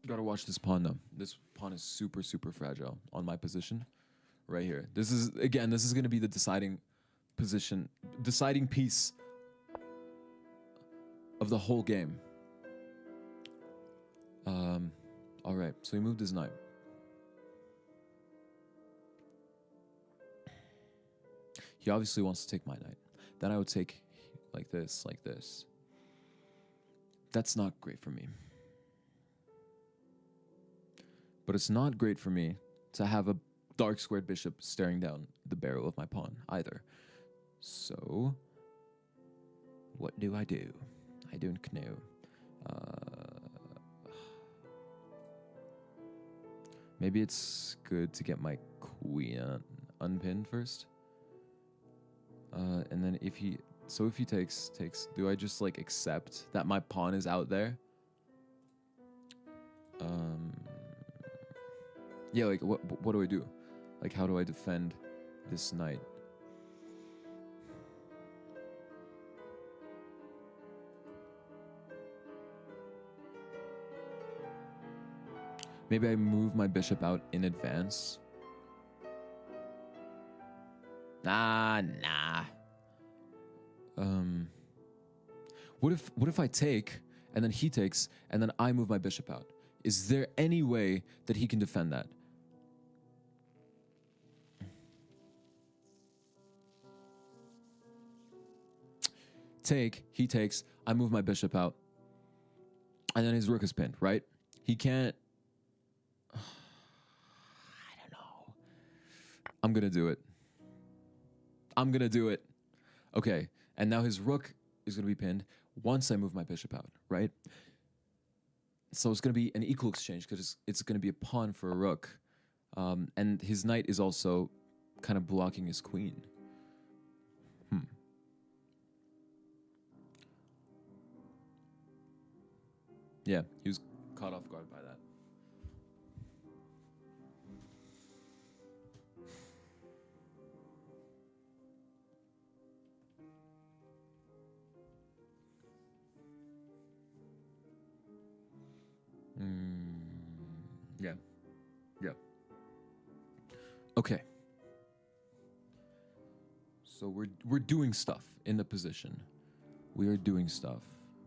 Gotta watch this pawn though. This pawn is super, super fragile on my position right here. This is gonna be the deciding position, deciding piece of the whole game. All right, so he moved his knight. He obviously wants to take my knight. Then I would take like this, like this. That's not great for me. But it's not great for me to have a dark squared bishop staring down the barrel of my pawn either. So, what do? I don't know. Maybe it's good to get my queen unpinned first. And then if he takes, do I just like accept that my pawn is out there? Yeah, like what do I do? Like how do I defend this knight? Maybe I move my bishop out in advance. Nah. What if I take and then he takes and then I move my bishop out? Is there any way that he can defend that? Take, he takes, I move my bishop out. And then his rook is pinned, right? He can't. I don't know. I'm gonna do it. I'm gonna do it. Okay, and now his rook is gonna be pinned once I move my bishop out, right? So it's gonna be an equal exchange because it's gonna be a pawn for a rook, and his knight is also kind of blocking his queen. Yeah, he was caught off guard by that. Yeah. Yeah. Okay. So we're doing stuff in the position. We are doing stuff,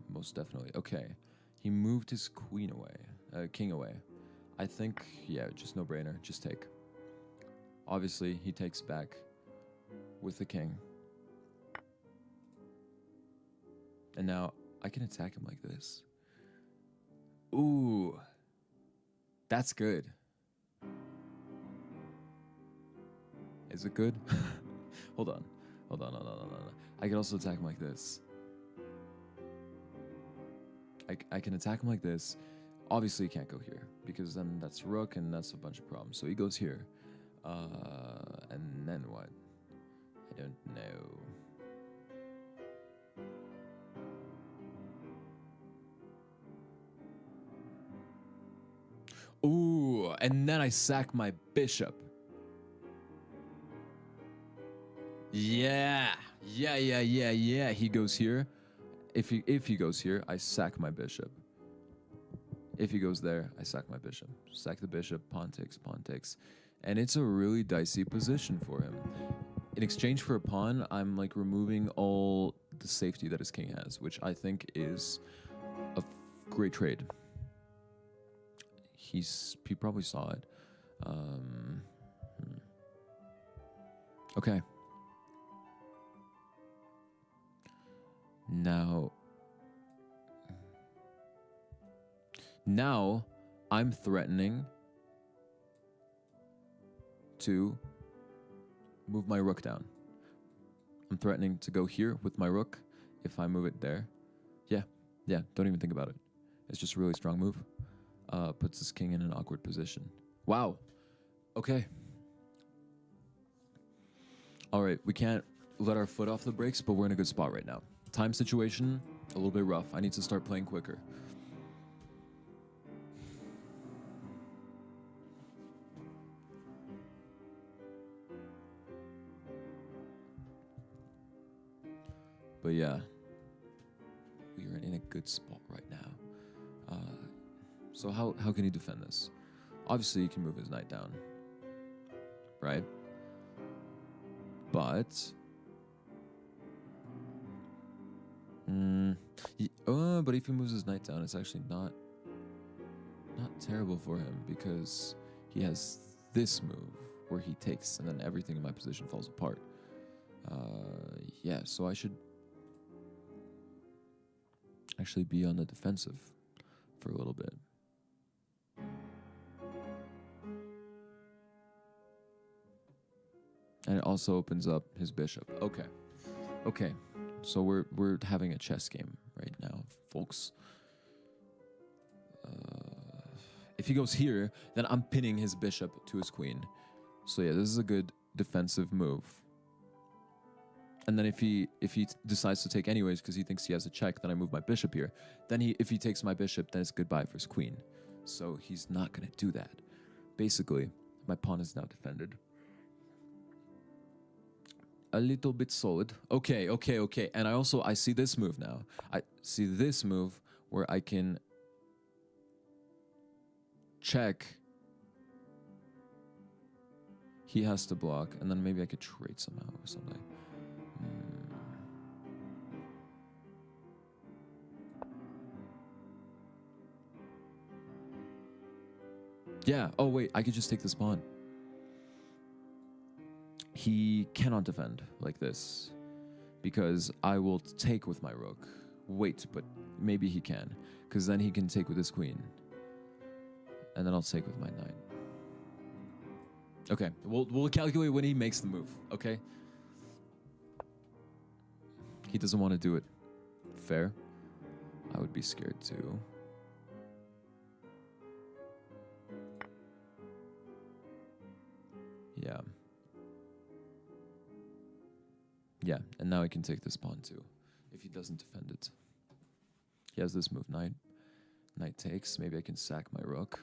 most definitely. Okay. He moved his queen away, king away. I think, yeah, just no brainer. Just take. Obviously, he takes back with the king. And now I can attack him like this. Ooh. That's good. Is it good? Hold on. Hold on. I can also attack him like this. I can attack him like this. Obviously, he can't go here because then that's rook and that's a bunch of problems. So he goes here. And then what? I don't know. Ooh, and then I sack my bishop. Yeah. He goes here. If he goes here, I sack my bishop. If he goes there, I sack my bishop. Sack the bishop, pawn takes. And it's a really dicey position for him. In exchange for a pawn, I'm like removing all the safety that his king has, which I think is a great trade. He probably saw it. Okay. Now I'm threatening to move my rook down. I'm threatening to go here with my rook if I move it there. Yeah, don't even think about it. It's just a really strong move. Puts this king in an awkward position. Wow. Okay. All right, we can't let our foot off the brakes, but we're in a good spot right now. Time situation, a little bit rough. I need to start playing quicker. But yeah, we are in a good spot right now. So how can he defend this? Obviously, he can move his knight down, right? But but if he moves his knight down, it's actually not terrible for him because he has this move where he takes, and then everything in my position falls apart. Yeah, so I should actually be on the defensive for a little bit. And it also opens up his bishop. Okay. So we're having a chess game right now, folks. If he goes here, then I'm pinning his bishop to his queen. So yeah, this is a good defensive move. And then if he decides to take anyways because he thinks he has a check, then I move my bishop here. Then if he takes my bishop, then it's goodbye for his queen. So he's not gonna do that. Basically, my pawn is now defended. A little bit solid. Okay. And I see this move now. I see this move where I can check. He has to block, and then maybe I could trade somehow or something. Yeah. Oh, wait. I could just take this pawn. He cannot defend like this because I will take with my rook. Wait, but maybe he can because then he can take with his queen. And then I'll take with my knight. Okay, we'll calculate when he makes the move, okay? He doesn't want to do it. Fair. I would be scared too. Yeah. Yeah, and now he can take this pawn too, if he doesn't defend it. He has this move, knight. Knight takes. Maybe I can sack my rook.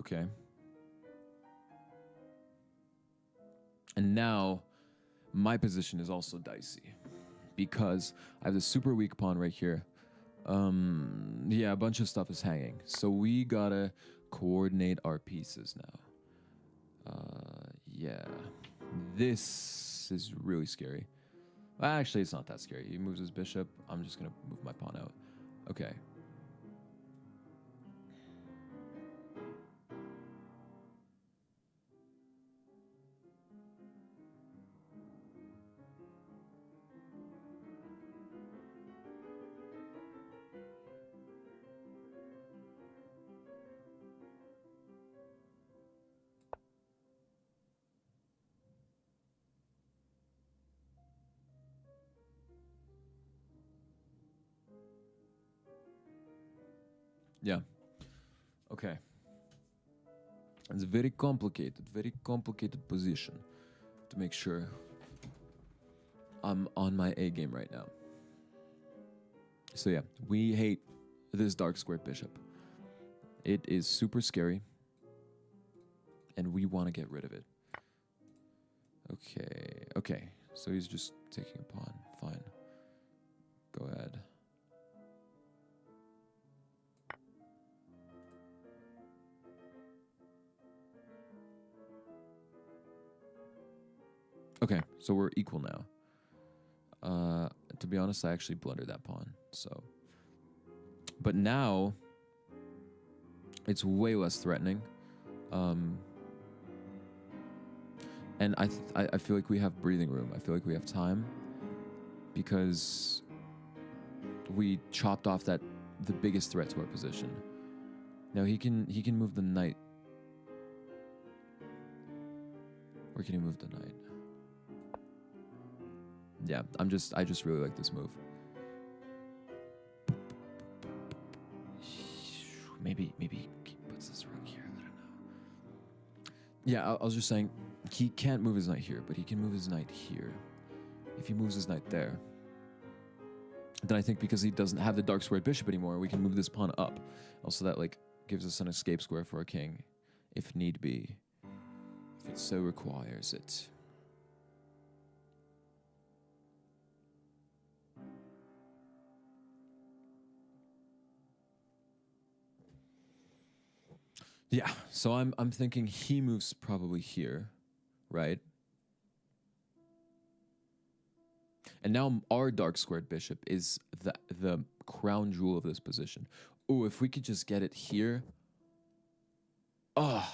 Okay. And now my position is also dicey because I have this super weak pawn right here. Yeah, a bunch of stuff is hanging. So we gotta coordinate our pieces now. Yeah. This is really scary. Well, actually, it's not that scary. He moves his bishop. I'm just gonna move my pawn out. Okay. Yeah. Okay. It's a very complicated position to make sure I'm on my A game right now. So yeah, we hate this dark squared bishop. It is super scary, and we want to get rid of it. Okay, so he's just taking a pawn. Fine. Go ahead. Okay, so we're equal now. To be honest, I actually blundered that pawn, so. But now, it's way less threatening. And I feel like we have breathing room. I feel like we have time because we chopped off the biggest threat to our position. Now he can move the knight. Where can he move the knight? Yeah, I just really like this move. Maybe he puts this rook here. I don't know. Yeah, I was just saying he can't move his knight here, but he can move his knight here. If he moves his knight there, then I think because he doesn't have the dark squared bishop anymore, we can move this pawn up. Also, that like gives us an escape square for our king, if need be, if it so requires it. Yeah, so I'm thinking he moves probably here, right? And now our dark squared bishop is the crown jewel of this position. Oh, if we could just get it here. Oh.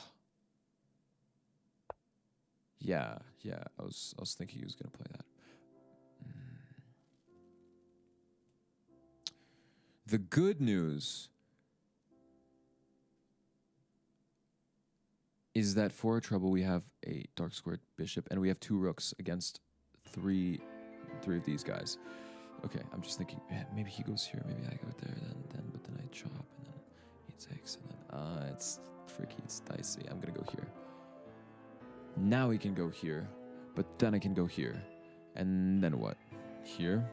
Yeah. I was thinking he was gonna play that. The good news is that for our trouble we have a dark squared bishop and we have 2 rooks against three of these guys. Okay, I'm just thinking maybe he goes here, maybe I go there, but then I chop and then he takes and then it's tricky, it's dicey. I'm gonna go here. Now he can go here, but then I can go here. And then what? Here.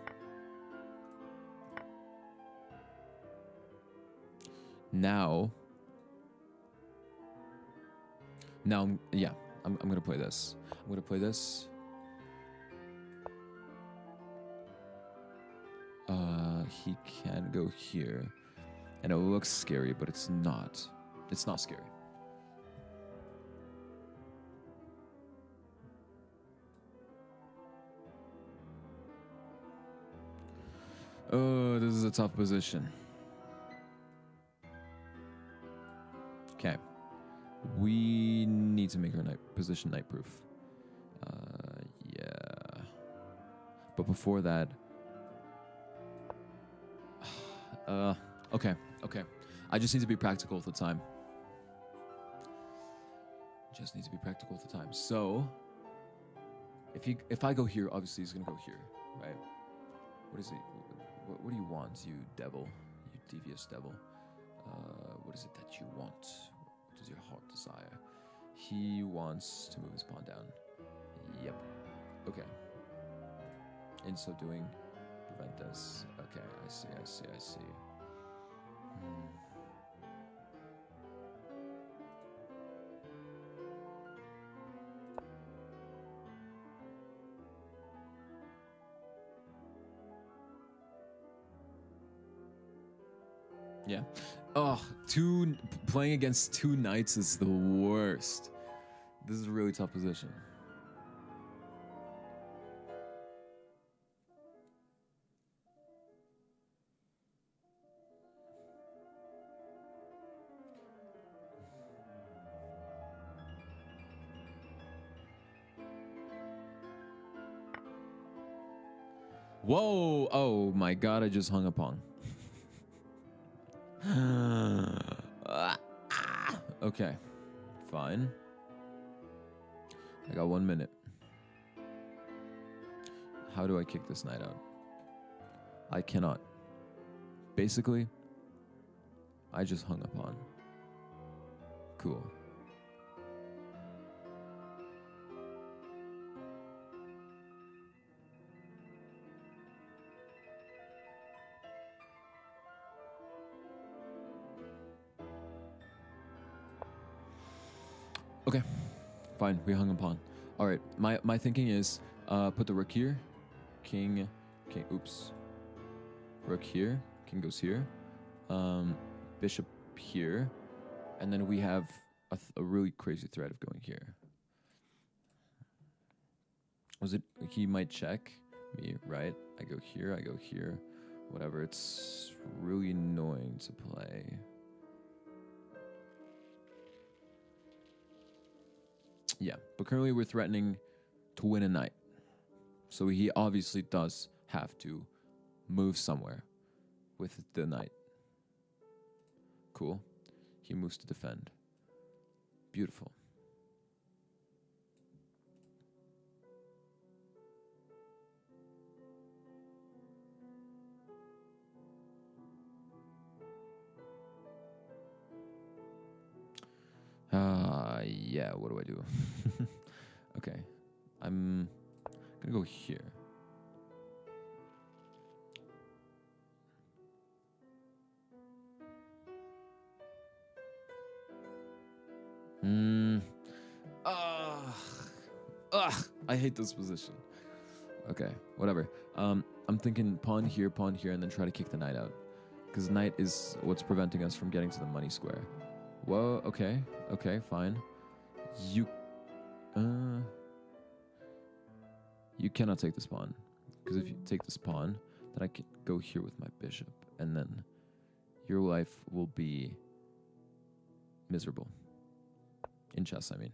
Now, yeah, I'm gonna play this. I'm gonna play this. He can go here, and it looks scary, but it's not. It's not scary. Oh, this is a tough position. Okay. We need to make our position night proof. Yeah. But before that... okay. I just need to be practical with the time. Just need to be practical with the time. So, if I go here, obviously he's gonna go here, right? What is it? What do you want, you devil? You devious devil. What is it that you want? What does your heart desire? He wants to move his pawn down. Yep. Okay. In so doing, prevent this. Okay, I see. Yeah. Oh, playing against two knights is the worst. This is a really tough position. Whoa! Oh my god, I just hung a pawn. Okay, fine. I got 1 minute. How do I kick this knight out? I cannot. Basically, I just hung a pawn. Cool. Okay, fine. We hung a pawn. All right. My thinking is put the rook here, king. Oops. Rook here. King goes here. Bishop here, and then we have a really crazy threat of going here. Was it? He might check me, right? I go here. Whatever. It's really annoying to play. Yeah, but currently we're threatening to win a knight. So he obviously does have to move somewhere with the knight. Cool. He moves to defend. Beautiful. Yeah, what do I do? Okay. I'm gonna go here. I hate this position. Okay, whatever. I'm thinking pawn here, and then try to kick the knight out. Because knight is what's preventing us from getting to the money square. Whoa, okay, fine. You cannot take this pawn. Because if you take this pawn, then I can go here with my bishop. And then your life will be miserable. In chess, I mean.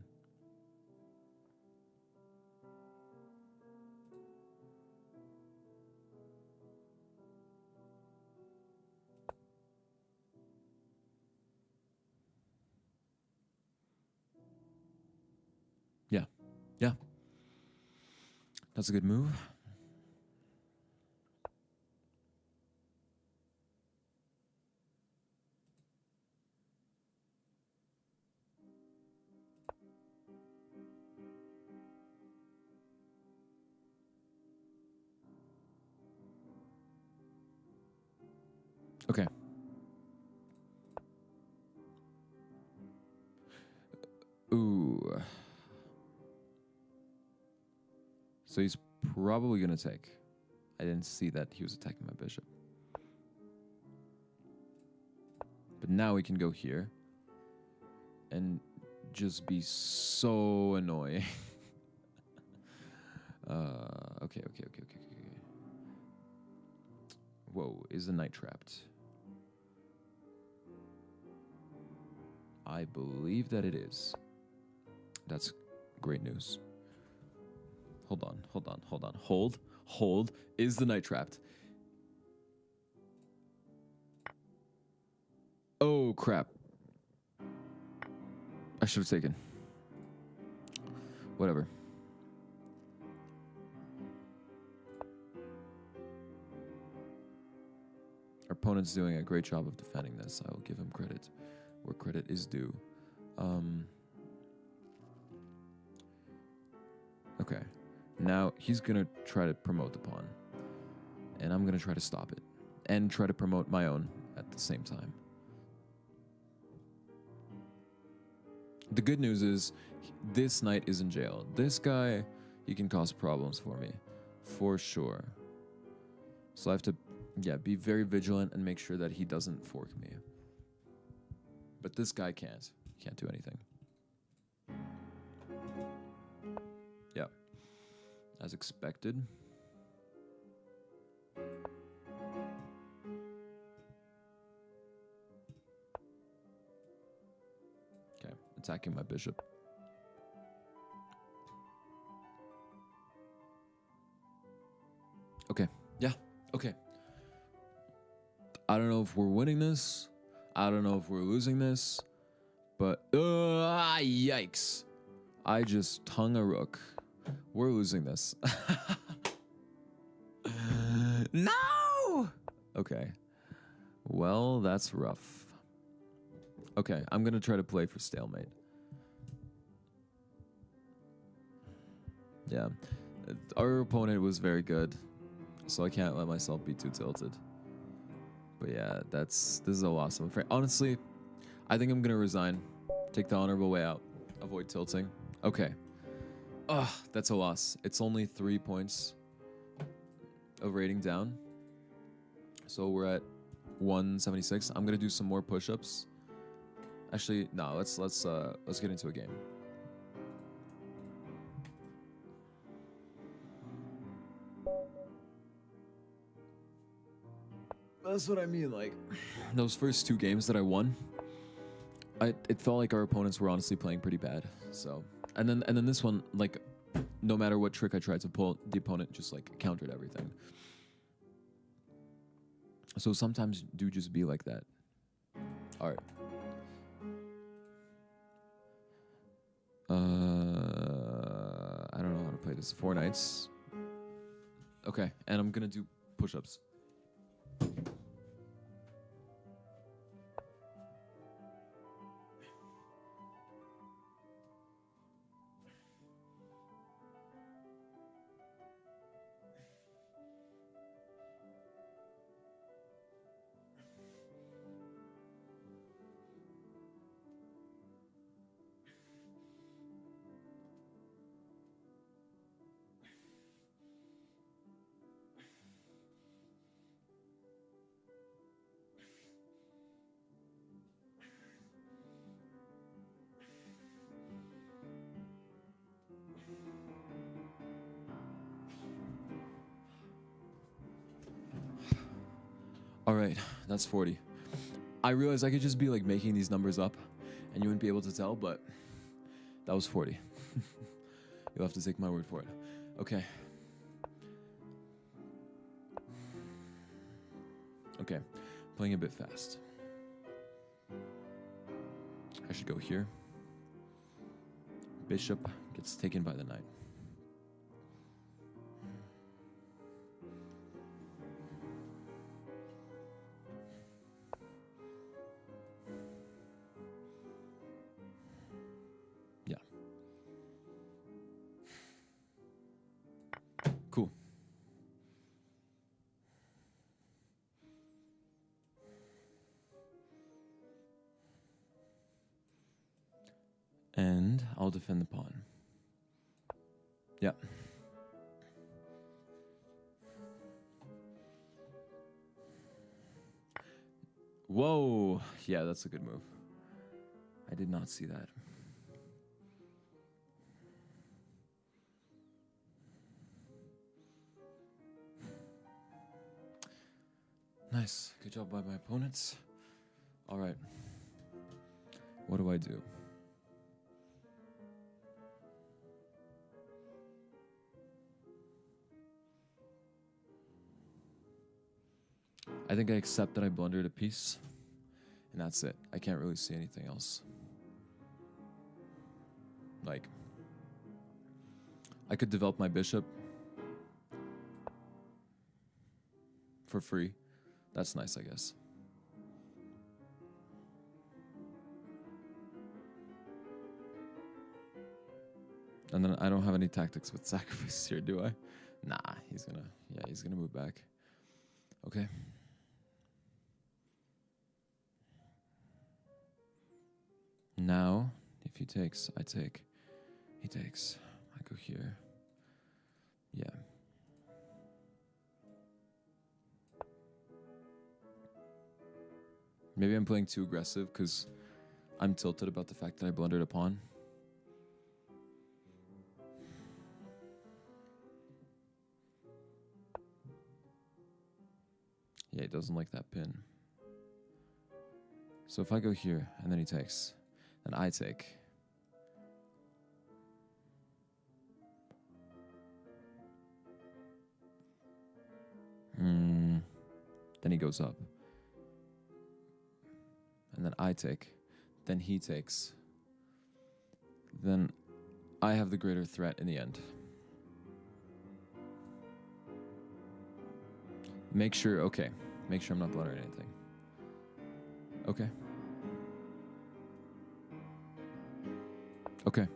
Yeah. That's a good move. Okay. Ooh. So he's probably going to take. I didn't see that he was attacking my bishop. But now we can go here and just be so annoying. Okay. Whoa, is the knight trapped? I believe that it is. That's great news. Hold on. Hold. Is the knight trapped? Oh, crap. I should have taken. Whatever. Our opponent's doing a great job of defending this. I will give him credit where credit is due. Okay. Now he's going to try to promote the pawn. And I'm going to try to stop it. And try to promote my own at the same time. The good news is this knight is in jail. This guy, he can cause problems for me. For sure. So I have to, be very vigilant and make sure that he doesn't fork me. But this guy can't. He can't do anything. Yeah. As expected. Okay, attacking my bishop. Okay, yeah, okay. I don't know if we're winning this. I don't know if we're losing this. But, yikes. I just hung a rook. We're losing this. No! Okay. Well, that's rough. Okay, I'm going to try to play for stalemate. Yeah. Our opponent was very good, so I can't let myself be too tilted. But yeah, this is a loss. I'm afraid. Honestly, I think I'm going to resign. Take the honorable way out. Avoid tilting. Okay. Ugh, that's a loss. It's only 3 points of rating down. So we're at 176. I'm going to do some more push-ups. Actually, no, let's get into a game. That's what I mean, like those first 2 games that I won, it felt like our opponents were honestly playing pretty bad. So, and then this one, like, no matter what trick I tried to pull, the opponent just like countered everything. So sometimes do just be like that. All right. I don't know how to play this. 4 knights. Okay, and I'm gonna do push-ups. All right, that's 40. I realized I could just be like making these numbers up and you wouldn't be able to tell, but that was 40. You'll have to take my word for it. Okay. Okay, playing a bit fast. I should go here. Bishop gets taken by the knight. Yeah. Cool. And I'll defend the pawn. Yeah. Whoa. Yeah, that's a good move. I did not see that. Nice. Good job by my opponents. All right. What do I do? I think I accept that I blundered a piece, and that's it. I can't really see anything else. Like, I could develop my bishop for free. That's nice, I guess. And then I don't have any tactics with sacrifice here, do I? Nah, he's gonna move back. Okay. Now, if he takes, I take. He takes. I go here. Yeah. Maybe I'm playing too aggressive because I'm tilted about the fact that I blundered a pawn. Yeah, he doesn't like that pin. So if I go here and then he takes, then I take. Then he goes up. And then I take. Then he takes. Then I have the greater threat in the end. Make sure, okay. Make sure I'm not blundering anything. Okay. Okay.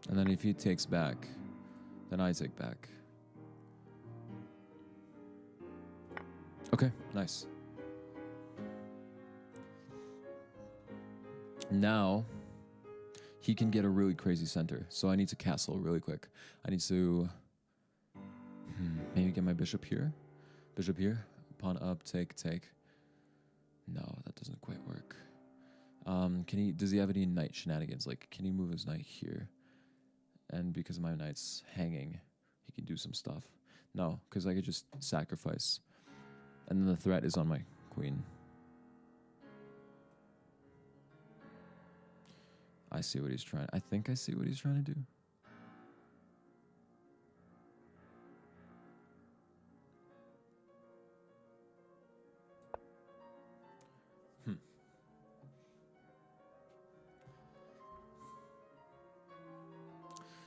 And then if he takes back, then I take back. Okay, nice. Now, he can get a really crazy center. So I need to castle really quick. I need to maybe get my bishop here. Bishop here. Pawn up, take, take. No, that doesn't quite work. Does he have any knight shenanigans? Like, can he move his knight here? And because my knight's hanging, he can do some stuff. No, because I could just sacrifice. And then the threat is on my queen. I see what he's trying. I think I see what he's trying to do.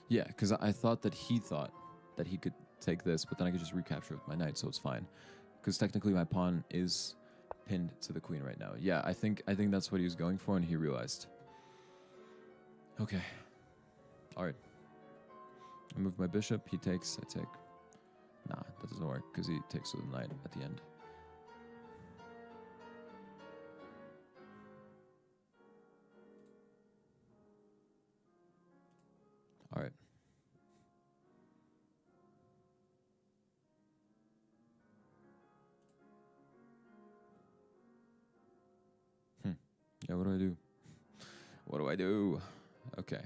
Yeah, because I thought that he could take this, but then I could just recapture with my knight, so it's fine. Because technically my pawn is pinned to the queen right now. Yeah, I think that's what he was going for, and he realized. Okay. All right. I move my bishop. He takes. I take. Nah, that doesn't work because he takes with the knight at the end. All right. Yeah, what do I do? What do I do? Okay.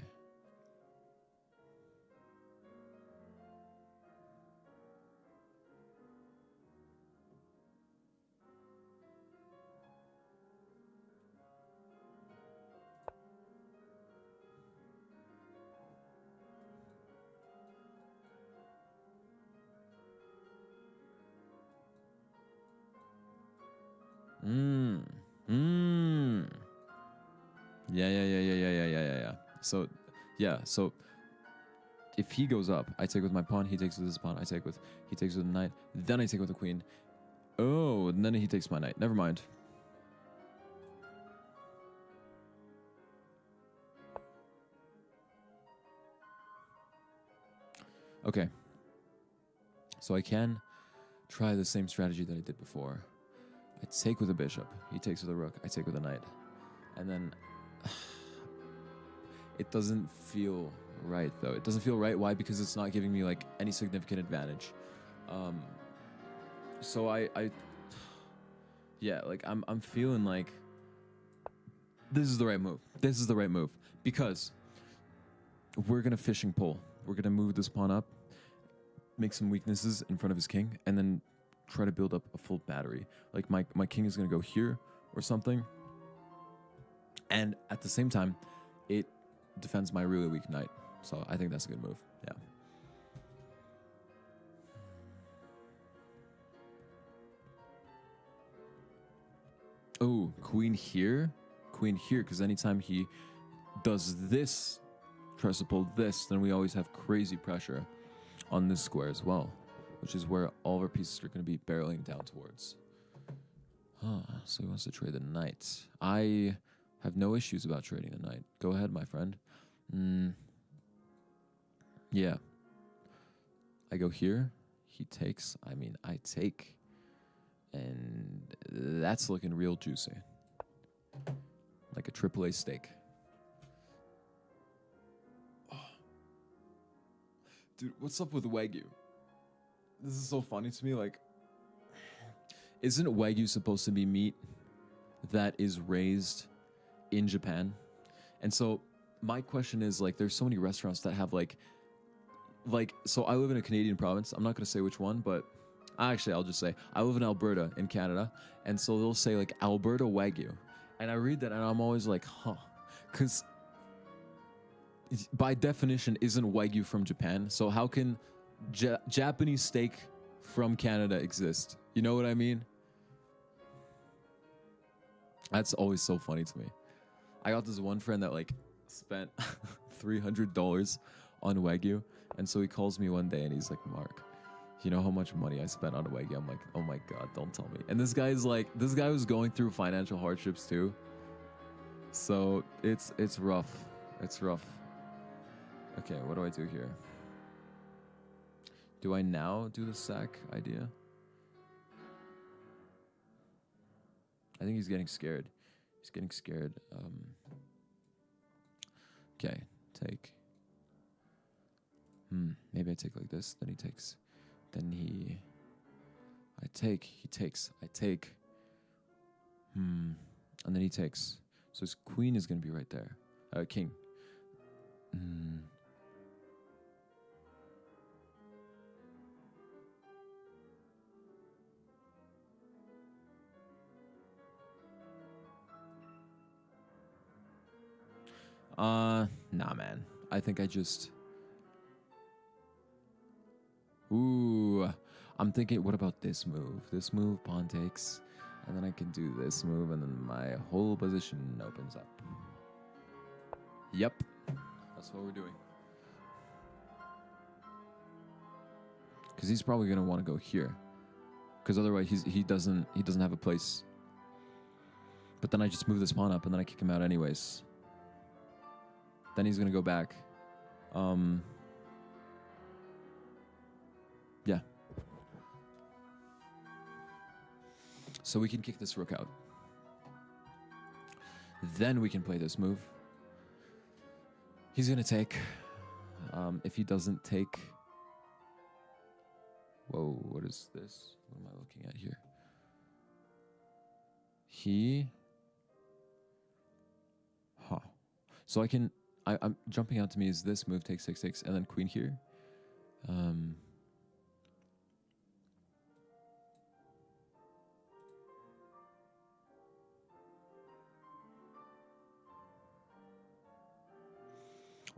Yeah. So if he goes up, I take with my pawn, he takes with his pawn, he takes with the knight, then I take with the queen. Oh, and then he takes my knight. Never mind. Okay. So I can try the same strategy that I did before. I take with a bishop, he takes with a rook, I take with a knight. And then it doesn't feel right though. It doesn't feel right. Why? Because it's not giving me like any significant advantage. So yeah, like I'm feeling like this is the right move. This is the right move because we're gonna fishing pole. We're gonna move this pawn up, make some weaknesses in front of his king, and then try to build up a full battery. Like my king is gonna go here or something, and at the same time, it defends my really weak knight. So I think that's a good move. Yeah. Oh, queen here, because anytime he does this, tries to pull this, then we always have crazy pressure on this square as well, which is where all of our pieces are going to be barreling down towards. So he wants to trade the knight. I have no issues about trading the knight. Go ahead, my friend. Yeah. I go here. He takes. I mean, I take. And that's looking real juicy. Like a AAA steak. Oh. Dude, what's up with Wagyu? This is so funny to me. Like, isn't Wagyu supposed to be meat that is raised in Japan? And so my question is, like, there's so many restaurants that have like, so I live in a Canadian province. I'm not going to say which one, but actually, I'll just say I live in Alberta in Canada. And so they'll say like Alberta Wagyu. And I read that and I'm always like, huh. Because by definition, isn't Wagyu from Japan? So how can Japanese steak from Canada exist? You know what I mean? That's always so funny to me. I got this one friend that like spent $300 on Wagyu. And so he calls me one day and he's like, Mark, you know how much money I spent on a Wagyu? I'm like, oh my God, don't tell me. And this guy was going through financial hardships too. So it's rough. It's rough. Okay, what do I do here? Do I now do the sack idea? I think he's getting scared. He's getting scared. Okay, take. Maybe I take like this, then he takes. Then I take, he takes, I take. And then he takes. So his queen is going to be right there. King. Nah, man. I think I just... Ooh, I'm thinking, what about this move? This move, pawn takes, and then I can do this move, and then my whole position opens up. Yep, that's what we're doing. Because he's probably gonna want to go here, because otherwise he doesn't have a place. But then I just move this pawn up, and then I kick him out anyways. Then he's gonna go back. Yeah. So we can kick this rook out. Then we can play this move. He's gonna take. If he doesn't take... Whoa, what is this? What am I looking at here? So I can... I'm jumping out to me is this move, take 6-6, and then queen here.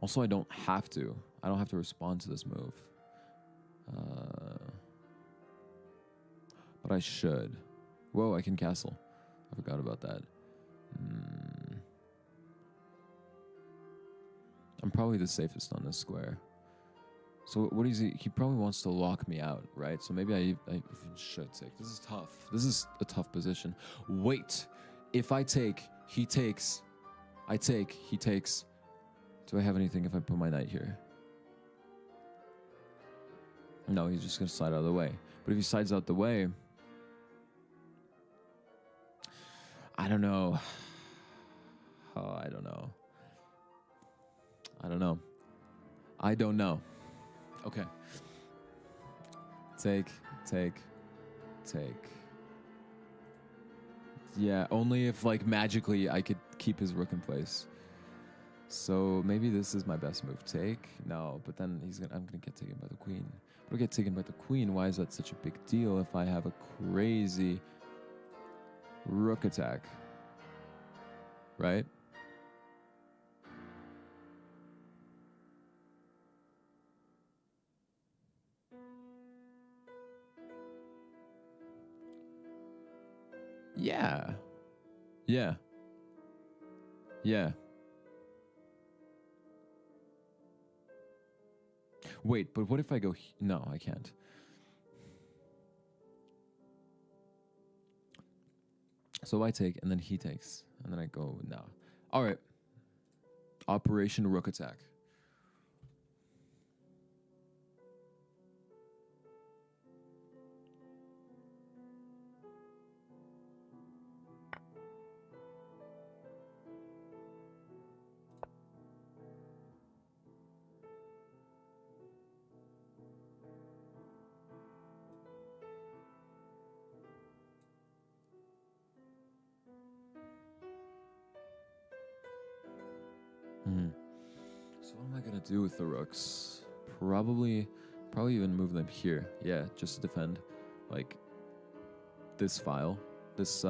Also, I don't have to. I don't have to respond to this move. But I should. Whoa, I can castle. I forgot about that. I'm probably the safest on this square. So what is he? He probably wants to lock me out, right? So maybe I even should take. This is tough. This is a tough position. Wait. If I take, he takes. I take, he takes. Do I have anything if I put my knight here? No, he's just going to slide out of the way. But if he slides out the way... I don't know. Oh, I don't know. I don't know. I don't know. Okay. Take, take, take? Yeah, only if like magically I could keep his rook in place. So maybe this is my best move. Take? No, but then I'm gonna get taken by the queen. If I get taken by the queen, why is that such a big deal if I have a crazy rook attack? Right? Yeah. Yeah. Yeah. Wait, but what if I go... No, I can't. So I take, and then he takes. And then I go, no. All right. Operation Rook Attack. So what am I gonna do with the rooks? Probably even move them here. Yeah, just to defend, like this file, this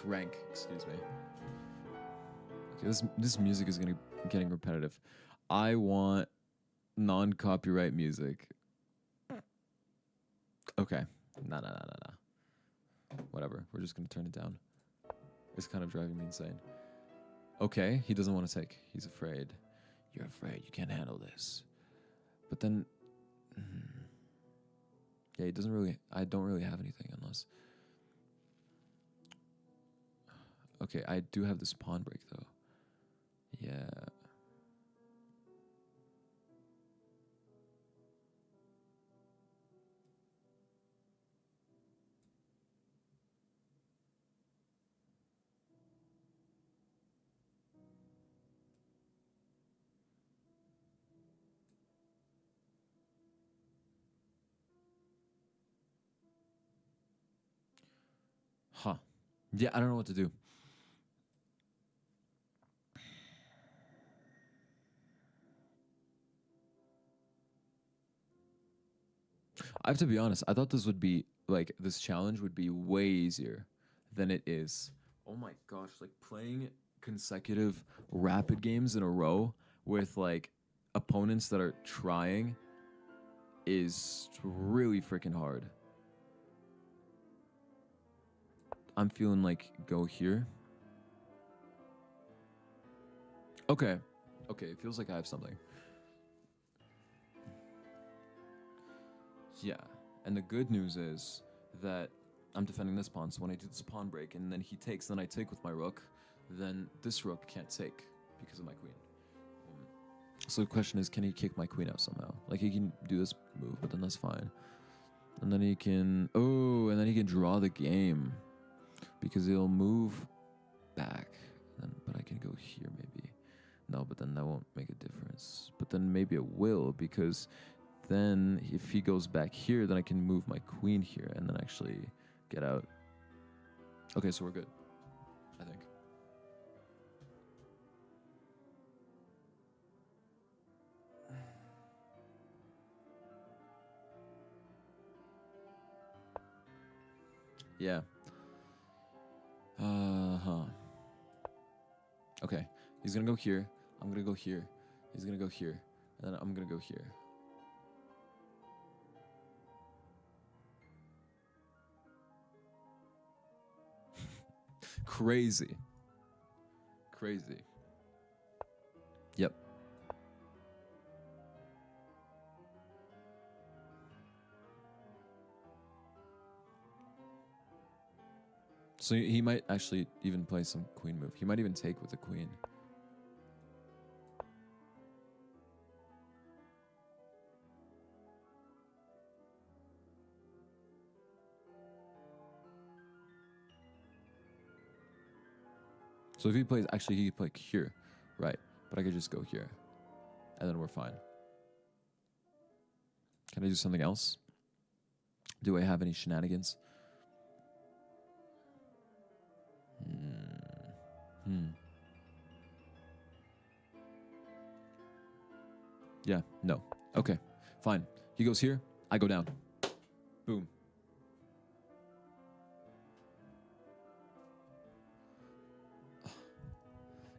rank. Excuse me. Okay, this music is getting repetitive. I want non-copyright music. Okay, nah. Whatever. We're just gonna turn it down. It's kind of driving me insane. Okay, he doesn't want to take. He's afraid. You're afraid. You can't handle this. But then, yeah, he doesn't really. I don't really have anything unless. Okay, I do have this pawn break though. Yeah. Huh. Yeah, I don't know what to do. I have to be honest. I thought this would be like this challenge would be way easier than it is. Oh my gosh, like playing consecutive rapid games in a row with like opponents that are trying is really freaking hard. I'm feeling like go here. Okay. Okay, it feels like I have something. Yeah. And the good news is that I'm defending this pawn, so when I do this pawn break and then he takes, then I take with my rook, then this rook can't take because of my queen. So the question is, can he kick my queen out somehow? Like he can do this move, but then that's fine. And then he can, and then he can draw the game because he'll move back. But I can go here maybe. No, but then that won't make a difference. But then maybe it will, because then if he goes back here, then I can move my queen here and then actually get out. Okay, so we're good, I think. Yeah. Okay, he's gonna go here. I'm gonna go here. He's gonna go here. And then I'm gonna go here. Crazy. Crazy. Yep. So he might actually even play some queen move. He might even take with the queen. So if he plays, actually he could play here, right? But I could just go here, and then we're fine. Can I do something else? Do I have any shenanigans? Yeah, no. Okay, fine. He goes here, I go down. Boom.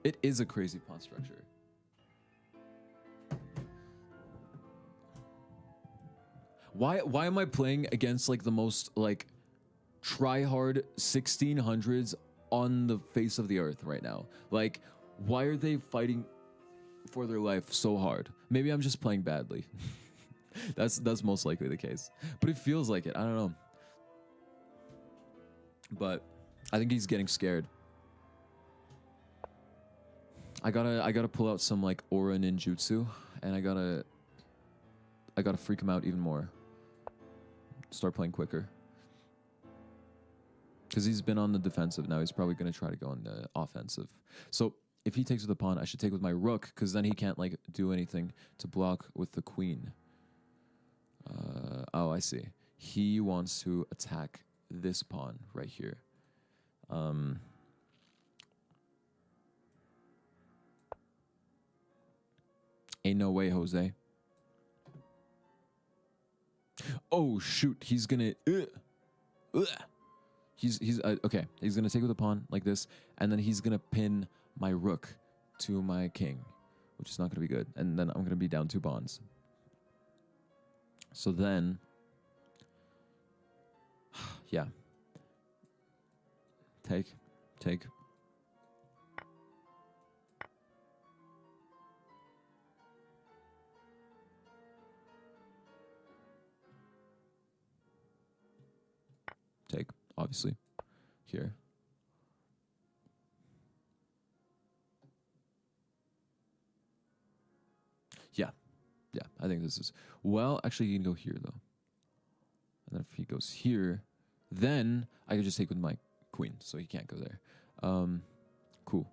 It is a crazy pawn structure. Why am I playing against like the most like try hard 1600s on the face of the earth right now? Like, why are they fighting for their life so hard? Maybe I'm just playing badly. That's most likely the case. But it feels like it. I don't know. But I think he's getting scared. I gotta pull out some like aura ninjutsu, and I gotta freak him out even more. Start playing quicker. Because he's been on the defensive, now he's probably gonna try to go on the offensive. So if he takes with the pawn, I should take with my rook, because then he can't like do anything to block with the queen. Oh, I see. He wants to attack this pawn right here. Ain't no way, Jose. Oh shoot, he's gonna. He's okay. He's gonna take with the pawn like this, and then he's gonna pin my rook to my king, which is not gonna be good. And then I'm gonna be down 2 pawns. So then, yeah. Take. Take, obviously, here. Yeah, I think this is... Well, actually, you can go here, though. And then if he goes here, then I could just take with my queen, so he can't go there. Cool.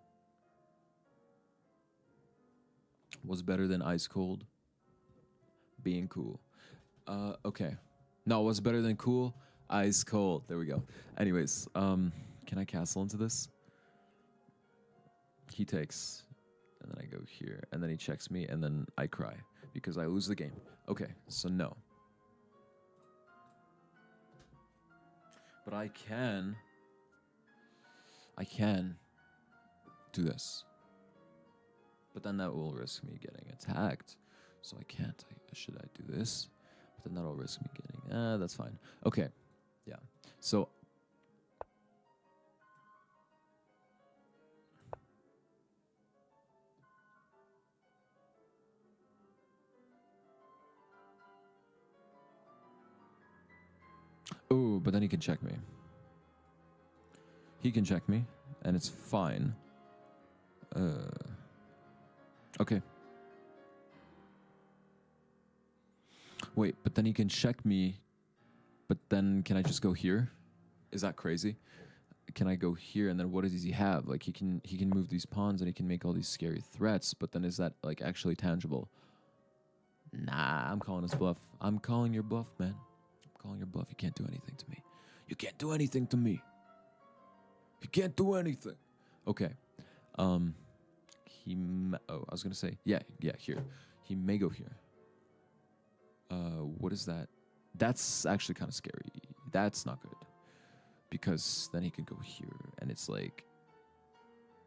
What's better than ice cold? Being cool. Okay. No, what's better than cool? Ice cold. There we go. Anyways, can I castle into this? He takes, and then I go here, and then he checks me, and then I cry because I lose the game. Okay, so no. But I can do this. But then that will risk me getting attacked. So I can't. Should I do this? But then that'll risk me getting... that's fine. Okay. Yeah. So... Oh, but then he can check me. He can check me, and it's fine. Okay. Wait, but then he can check me, but then can I just go here? Is that crazy? Can I go here, and then what does he have? Like, he can move these pawns, and he can make all these scary threats, but then is that, like, actually tangible? Nah, I'm calling his bluff. I'm calling your bluff, man. I'm calling your bluff. You can't do anything to me. You can't do anything to me. You can't do anything. Okay. Oh, I was gonna say, yeah, here. He may go here. What is that? That's actually kind of scary. That's not good. Because then he can go here, and it's like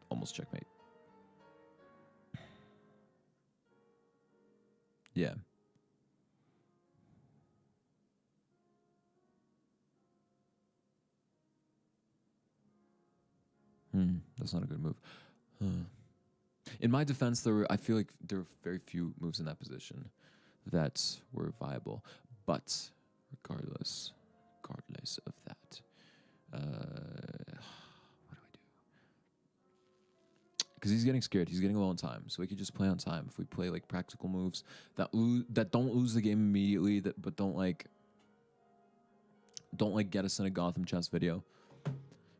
almost checkmate. Yeah. That's not a good move. In my defense, I feel like there were very few moves in that position that were viable. But regardless of that, what do I do? Because he's getting scared. He's getting low on time, so we could just play on time. If we play like practical moves that don't lose the game immediately, but don't get us in a Gotham chess video.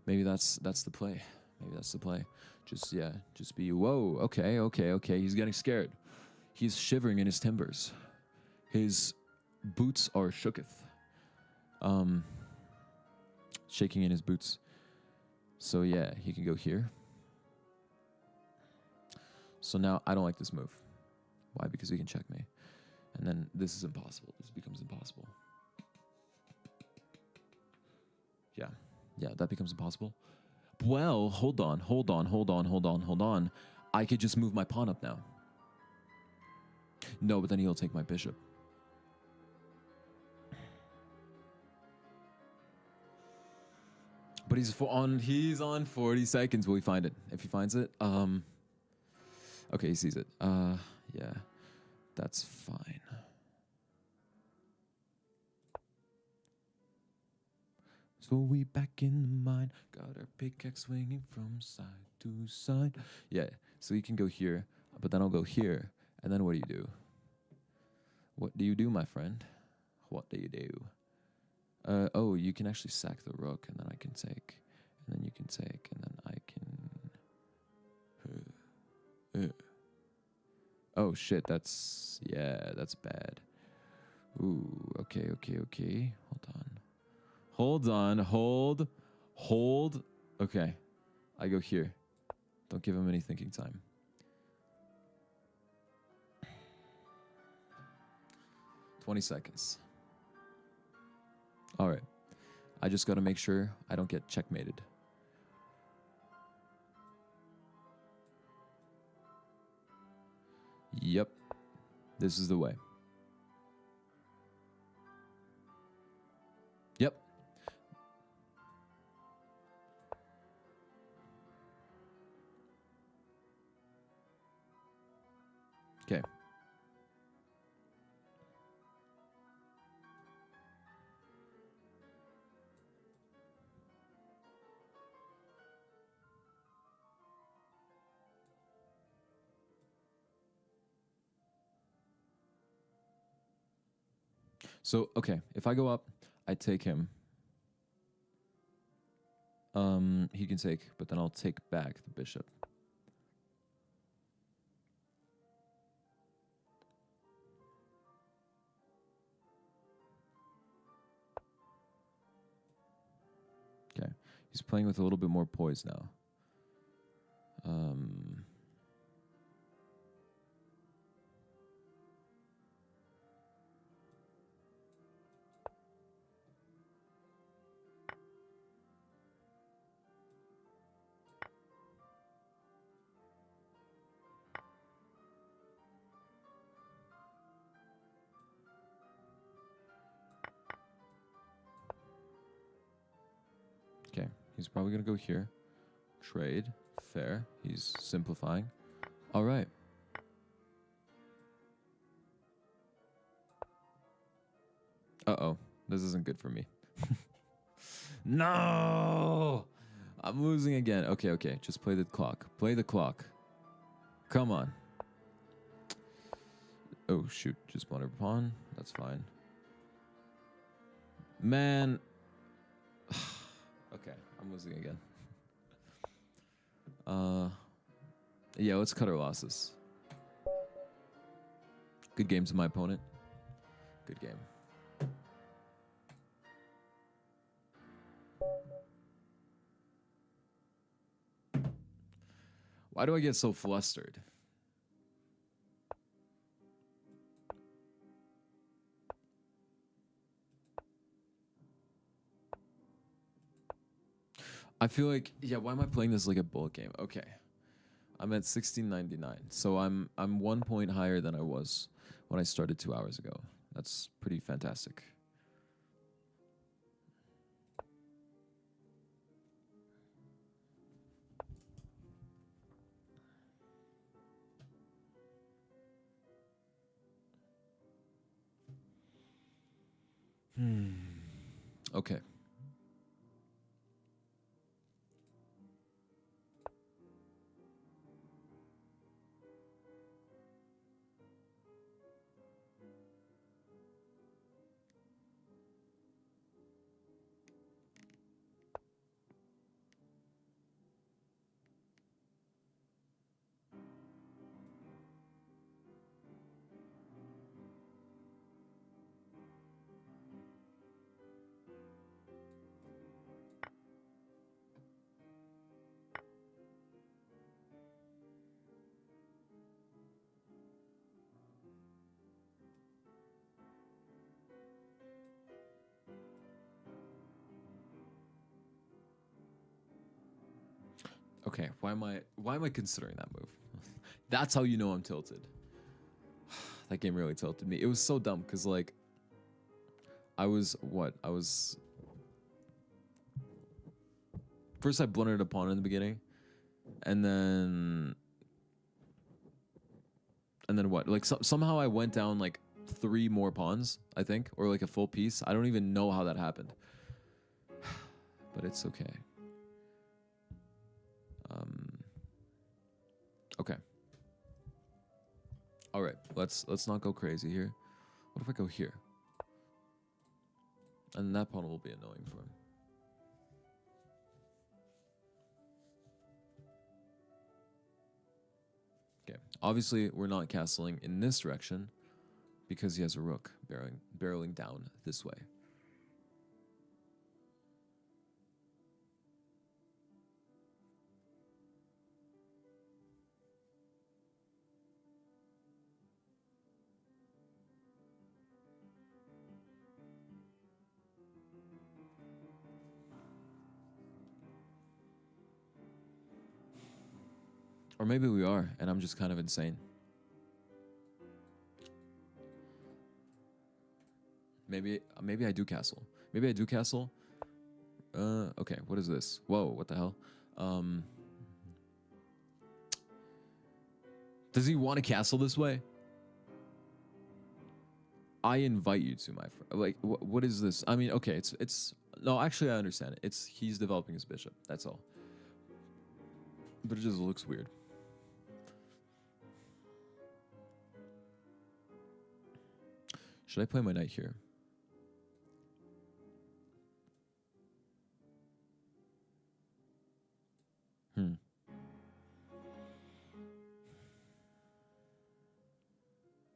Maybe that's the play. Maybe that's the play. Just be, whoa, okay. He's getting scared. He's shivering in his timbers. His boots are shooketh. Shaking in his boots. So yeah, he can go here. So now I don't like this move. Why? Because he can check me. And then this is impossible. This becomes impossible. Yeah. Yeah, that becomes impossible. Well, hold on. I could just move my pawn up now. No, but then he'll take my bishop. But he's on 40 seconds. Will he find it? If he finds it, okay, he sees it. Yeah, that's fine. So we back in the mine, got our pickaxe swinging from side to side. Yeah, so you can go here, but then I'll go here, and then what do? What do you do, my friend? What do you do? Oh, you can actually sack the rook, and then I can take, and then you can take, and then I can. Oh shit, that's bad. Ooh, okay. Hold. Okay, I go here. Don't give him any thinking time. $20 seconds. All right. I just got to make sure I don't get checkmated. Yep. This is the way. Yep. Okay. So, okay, if I go up, I take him. He can take, but then I'll take back the bishop. Okay, he's playing with a little bit more poise now. Okay, he's probably gonna go here. Trade, fair. He's simplifying. All right. Uh-oh, this isn't good for me. No! I'm losing again. Okay, just play the clock. Play the clock. Come on. Oh, shoot, just blunder pawn. That's fine. Man. Okay, I'm losing again. Yeah, let's cut our losses. Good game to my opponent. Good game. Why do I get so flustered? I feel like, yeah, why am I playing this like a bullet game? Okay. I'm at 1699. So I'm 1 point higher than I was when I started 2 hours ago. That's pretty fantastic. Okay. Okay, why am I considering that move? That's how you know I'm tilted. That game really tilted me. It was so dumb because like I was first I blundered a pawn in the beginning, and then what? Like somehow I went down like 3 more pawns, I think, or like a full piece. I don't even know how that happened, but it's okay. Okay. All right, let's not go crazy here. What if I go here? And that pawn will be annoying for him. Okay, obviously we're not castling in this direction because he has a rook barreling down this way. Or maybe we are, and I'm just kind of insane. Maybe I do castle. Maybe I do castle. Okay, what is this? Whoa, what the hell? Does he want to castle this way? I invite you to, my friend. Like, what is this? I mean, okay, it's no, actually I understand it. He's developing his bishop. That's all. But it just looks weird. Should I play my knight here?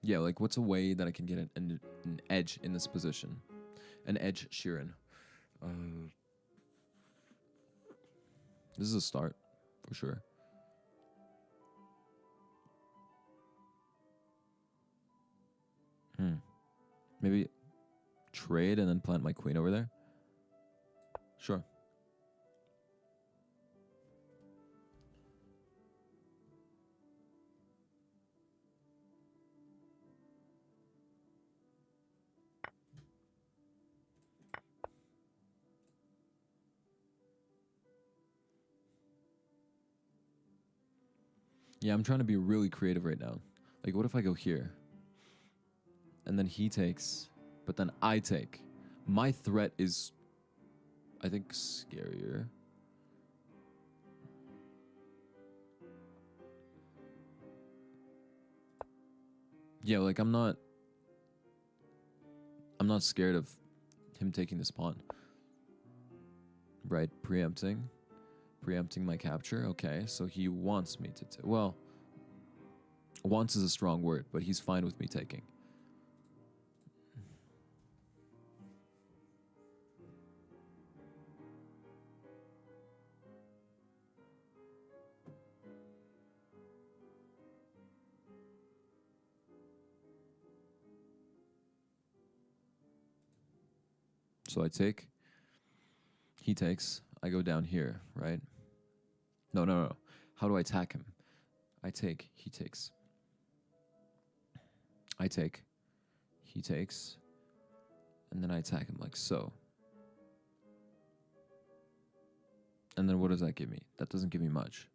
Yeah, like what's a way that I can get an edge in this position? An edge, Sheeran. This is a start, for sure. Maybe trade and then plant my queen over there? Sure. Yeah, I'm trying to be really creative right now. Like, what if I go here? And then he takes, but then I take. My threat is, I think, scarier. Yeah, like I'm not scared of him taking this pawn. Right, preempting my capture. Okay, so he wants me to well, wants is a strong word, but he's fine with me taking. So I take, he takes, I go down here, right? No. How do I attack him? I take, he takes. I take, he takes, and then I attack him like so. And then what does that give me? That doesn't give me much.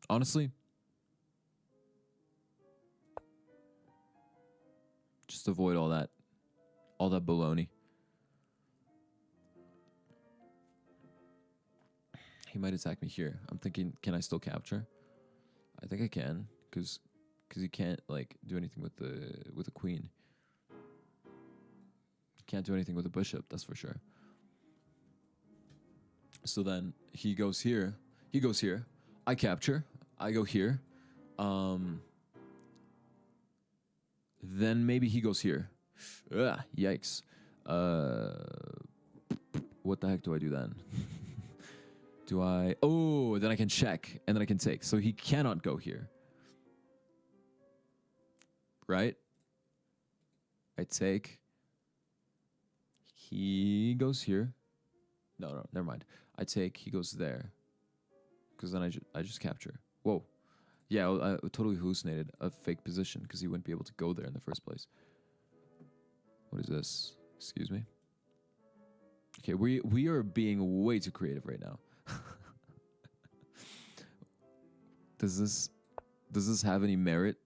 Honestly, just avoid all that baloney. He might attack me here. I'm thinking, can I still capture? I think I can, because he can't like do anything with the queen. He can't do anything with the bishop, that's for sure. So then he goes here. He goes here. I capture. I go here. Then maybe he goes here. Ugh, yikes. What the heck do I do then? Do I... Oh, then I can check, and then I can take. So he cannot go here. Right? I take. He goes here. No, never mind. I take, he goes there. Because then I just capture. Whoa. Yeah, I totally hallucinated a fake position because he wouldn't be able to go there in the first place. What is this? Excuse me? Okay, we are being way too creative right now. Does this have any merit?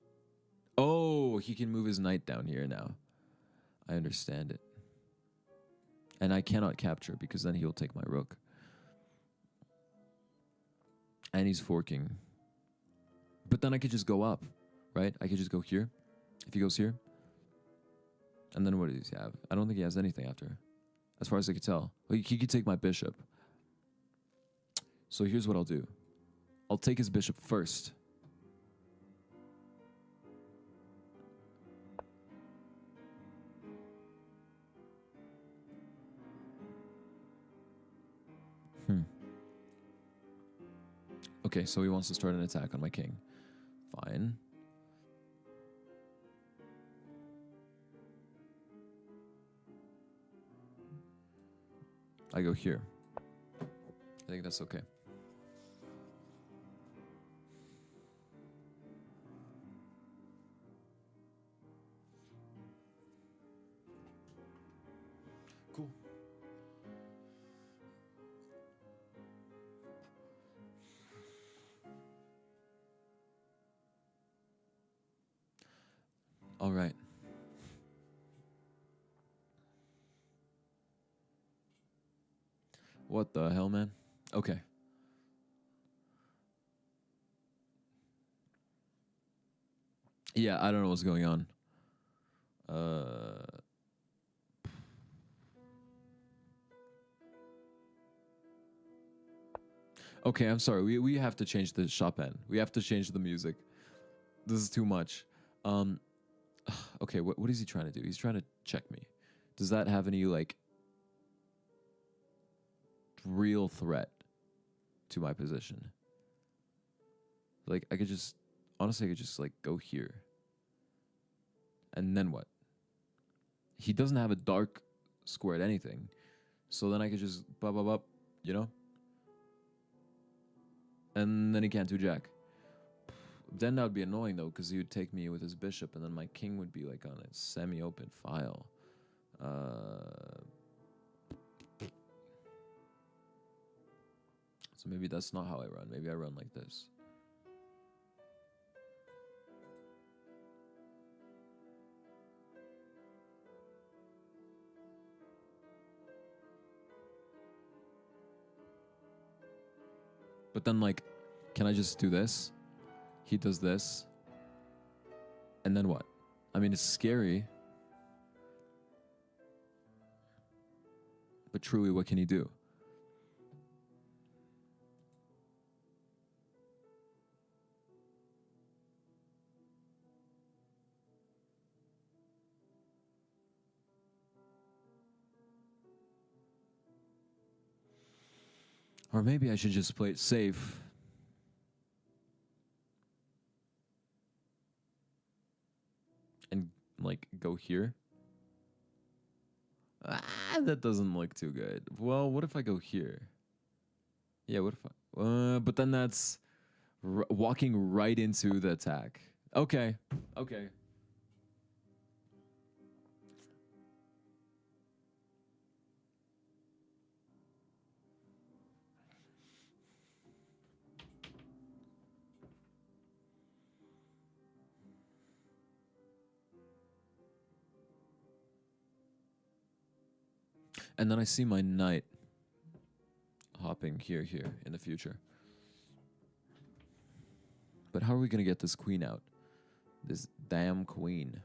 Oh, he can move his knight down here now. I understand it. And I cannot capture because then he'll take my rook. And he's forking. But then I could just go up, right? I could just go here. If he goes here. And then what does he have? I don't think he has anything after. As far as I could tell. Well, he could take my bishop. So here's what I'll do. I'll take his bishop first. Okay, so he wants to start an attack on my king. Fine. I go here. I think that's okay. Cool. All right. What the hell, man? Okay. Yeah, I don't know what's going on. Okay, I'm sorry. We have to change the Chopin. We have to change the music. This is too much. Okay, what is he trying to do? He's trying to check me. Does that have any, like, real threat to my position? Like, I could just, honestly, I could just, like, go here. And then what? He doesn't have a dark squared anything. So then I could just, you know? And then he can't do jack. Then that would be annoying, though, because he would take me with his bishop, and then my king would be, like, on a semi-open file. So maybe that's not how I run. Maybe I run like this. But then, like, can I just do this? He does this. And then what? I mean, it's scary. But truly, what can he do? Or maybe I should just play it safe. And, like, go here. That doesn't look too good. Well, what if I go here? Yeah, what if I... but then that's walking right into the attack. Okay. And then I see my knight hopping here in the future. But how are we going to get this queen out? This damn queen.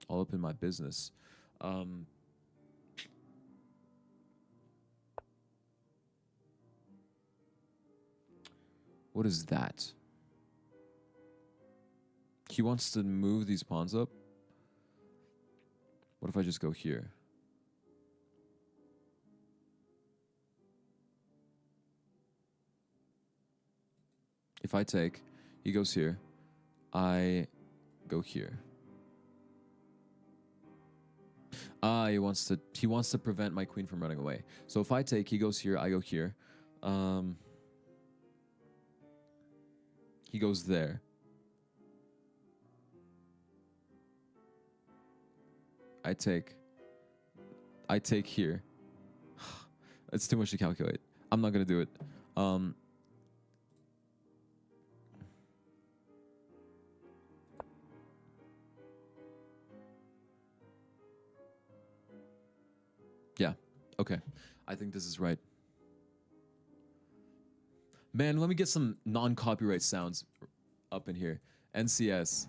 All up in my business. What is that? He wants to move these pawns up? What if I just go here? If I take, he goes here, I go here. Ah, he wants to prevent my queen from running away. So if I take, he goes here, I go here. He goes there. I take here. It's too much to calculate. I'm not gonna do it. Yeah. Okay. I think this is right. Man, let me get some non-copyright sounds up in here. NCS.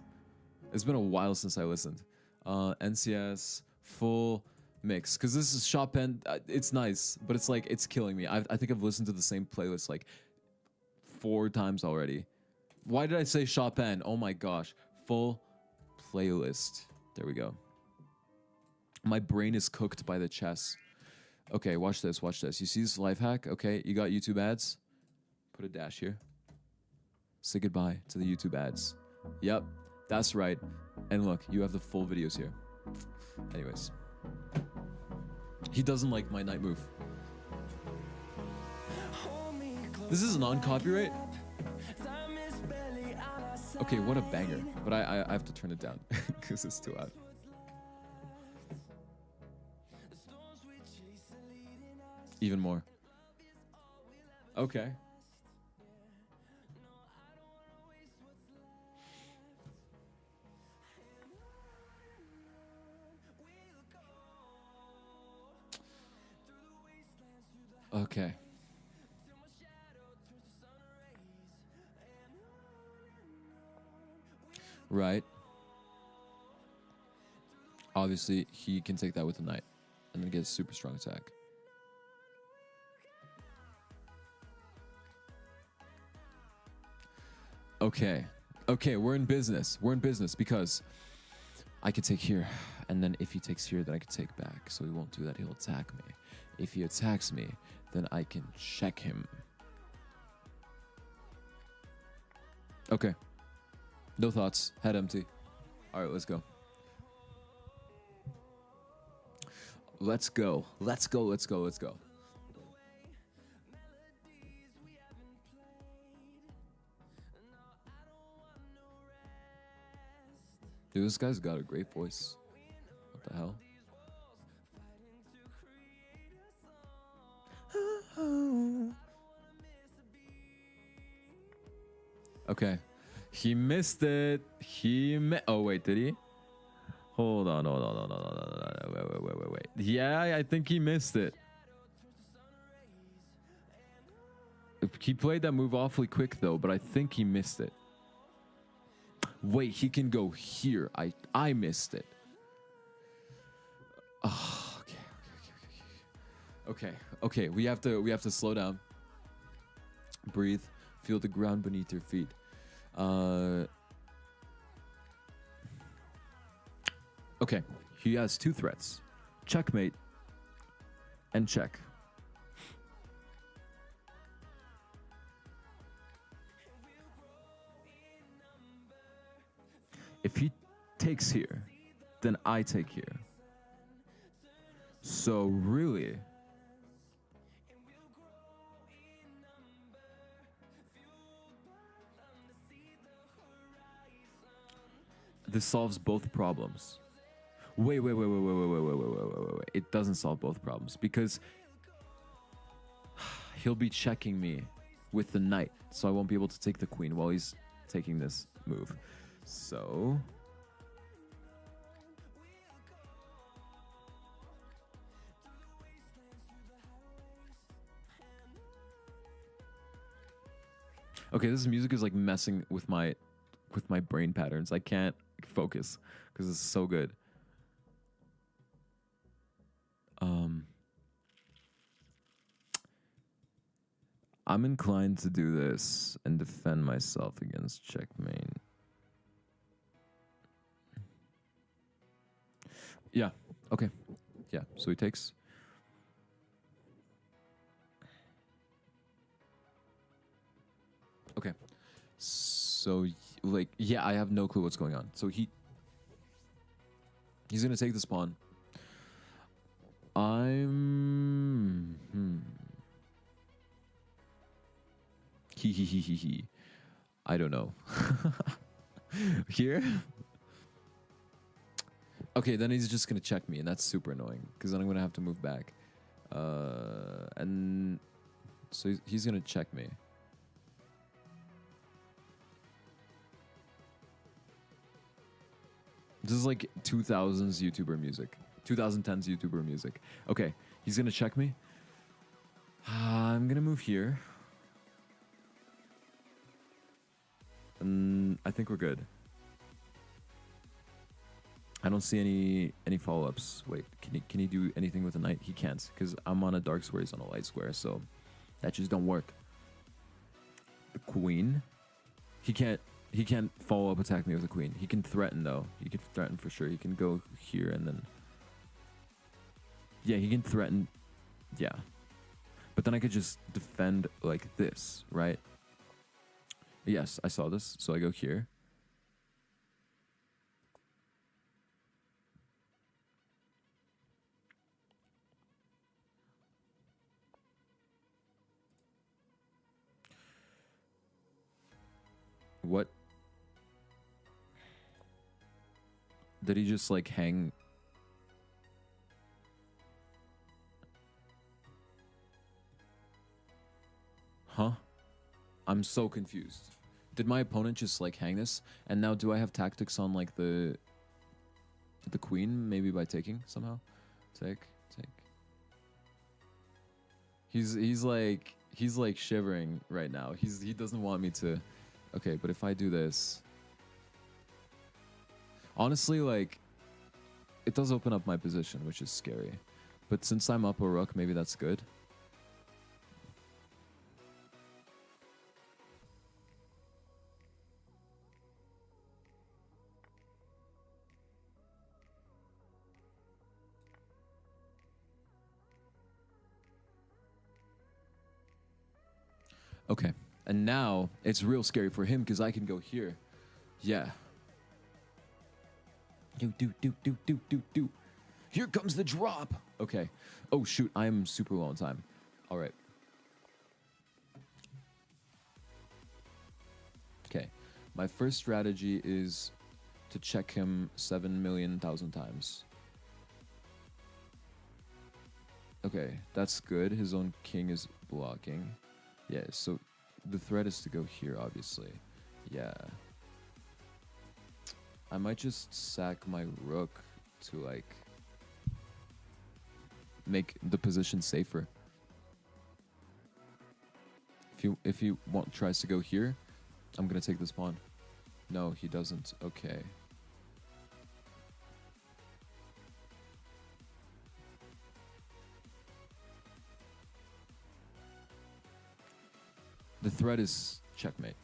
It's been a while since I listened. NCS full mix, because this is Chopin. It's nice, but it's like it's killing me. I think I've listened to the same playlist like 4 times already. Why did I say Chopin? Oh my gosh. Full playlist. There we go. My brain is cooked by the chess. Okay, watch this, watch this. You see this life hack? Okay, you got YouTube ads. Put a dash here. Say goodbye to the YouTube ads. Yep, that's right. And look, you have the full videos here. Anyways. He doesn't like my night move. This is non-copyright? Okay, what a banger. But I have to turn it down because it's too loud. Even more. Okay. Okay. Right. Obviously, he can take that with a knight and then get a super strong attack. Okay. Okay, we're in business. We're in business because I could take here, and then if he takes here, then I can take back. So he won't do that. He'll attack me. If he attacks me, then I can check him. Okay. No thoughts. Head empty. All right, let's go. Let's go. Let's go. Let's go. Let's go. Dude, this guy's got a great voice. What the hell? Okay. He missed it. Oh, wait, did he? Hold on, hold on, hold on, hold on. Wait. Yeah, I think he missed it. He played that move awfully quick, though, but I think he missed it. Wait, he can go here. I missed it. Oh, okay. We have to slow down. Breathe. Feel the ground beneath your feet. Okay. He has 2 threats. Checkmate and check. If he takes here, then I take here. So really, this solves both problems. Wait. It doesn't solve both problems because he'll be checking me with the knight, so I won't be able to take the queen while he's taking this move. So okay, this music is like messing with my brain patterns. I can't focus because it's so good. I'm inclined to do this and defend myself against checkmate. Yeah. Okay. Yeah. So he takes. Okay. So, like, yeah, I have no clue what's going on. So he's gonna take this pawn. I'm he. I don't know. Here? Okay, then he's just gonna check me, and that's super annoying because then I'm gonna have to move back. And so he's gonna check me. This is like 2000s YouTuber music, 2010s YouTuber music. Okay, he's gonna check me. I'm gonna move here. And I think we're good. I don't see any follow-ups. Wait, can he do anything with a knight? He can't, because I'm on a dark square, he's on a light square, so that just don't work. The queen. He can't follow up attack me with a queen. He can threaten though. He can threaten for sure. He can go here and then. Yeah, he can threaten. Yeah. But then I could just defend like this, right? Yes, I saw this. So I go here. What? Did he just like hang? Huh? I'm so confused. Did my opponent just like hang this? And now do I have tactics on like the queen? Maybe by taking somehow? Take. He's like shivering right now. He doesn't want me to. Okay, but if I do this, honestly, like it does open up my position, which is scary. But since I'm up a rook, maybe that's good. Okay, and now it's real scary for him because I can go here. Yeah. Do. Here comes the drop. Okay. Oh, shoot. I'm super low on time. All right. Okay. My first strategy is to check him 7,000,000 times. Okay, that's good. His own king is blocking. Yeah, so the threat is to go here, obviously. Yeah. I might just sack my rook to, like, make the position safer. If he tries to go here, I'm gonna take this pawn. No, he doesn't. Okay. The threat is checkmate.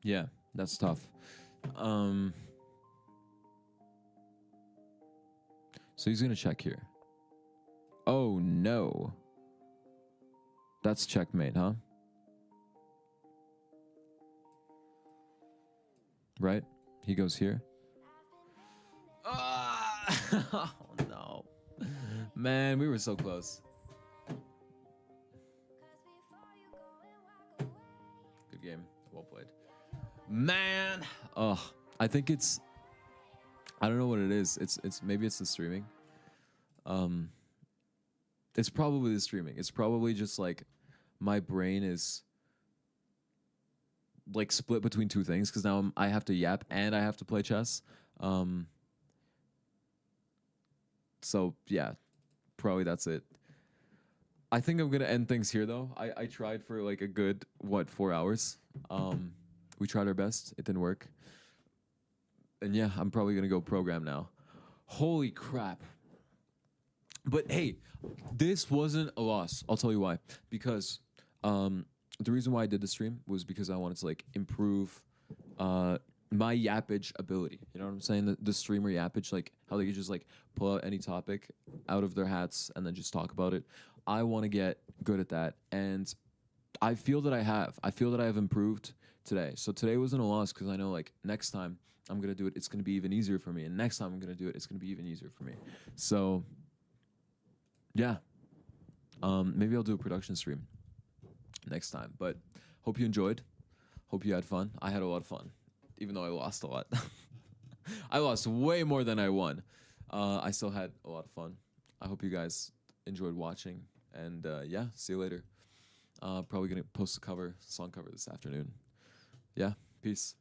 Yeah, that's tough. So he's gonna check here. Oh no. That's checkmate, huh? Right? He goes here. Oh no. Man, we were so close. Good game. Well played. Man. Oh, I think it's, I don't know what it is. It's maybe it's the streaming. It's probably the streaming. It's probably just like my brain is like split between two things because now I have to yap and I have to play chess. So yeah, probably that's it. I think I'm gonna end things here though. I tried for like a good 4 hours. We tried our best. It didn't work. And yeah, I'm probably gonna go program now. Holy crap. But hey, this wasn't a loss. I'll tell you why. Because the reason why I did the stream was because I wanted to like improve my yappage ability. You know what I'm saying? The streamer yappage, like how they could just like pull out any topic out of their hats and then just talk about it. I want to get good at that, and I feel that I have. I feel that I have improved today. So today wasn't a loss because I know like next time I'm gonna do it, it's gonna be even easier for me, and next time I'm gonna do it, it's gonna be even easier for me. So yeah, maybe I'll do a production stream next time. But hope you enjoyed. Hope you had fun. I had a lot of fun, even though I lost a lot. I lost way more than I won. I still had a lot of fun. I hope you guys enjoyed watching. And yeah, see you later. Probably gonna post a song cover this afternoon. Yeah, peace.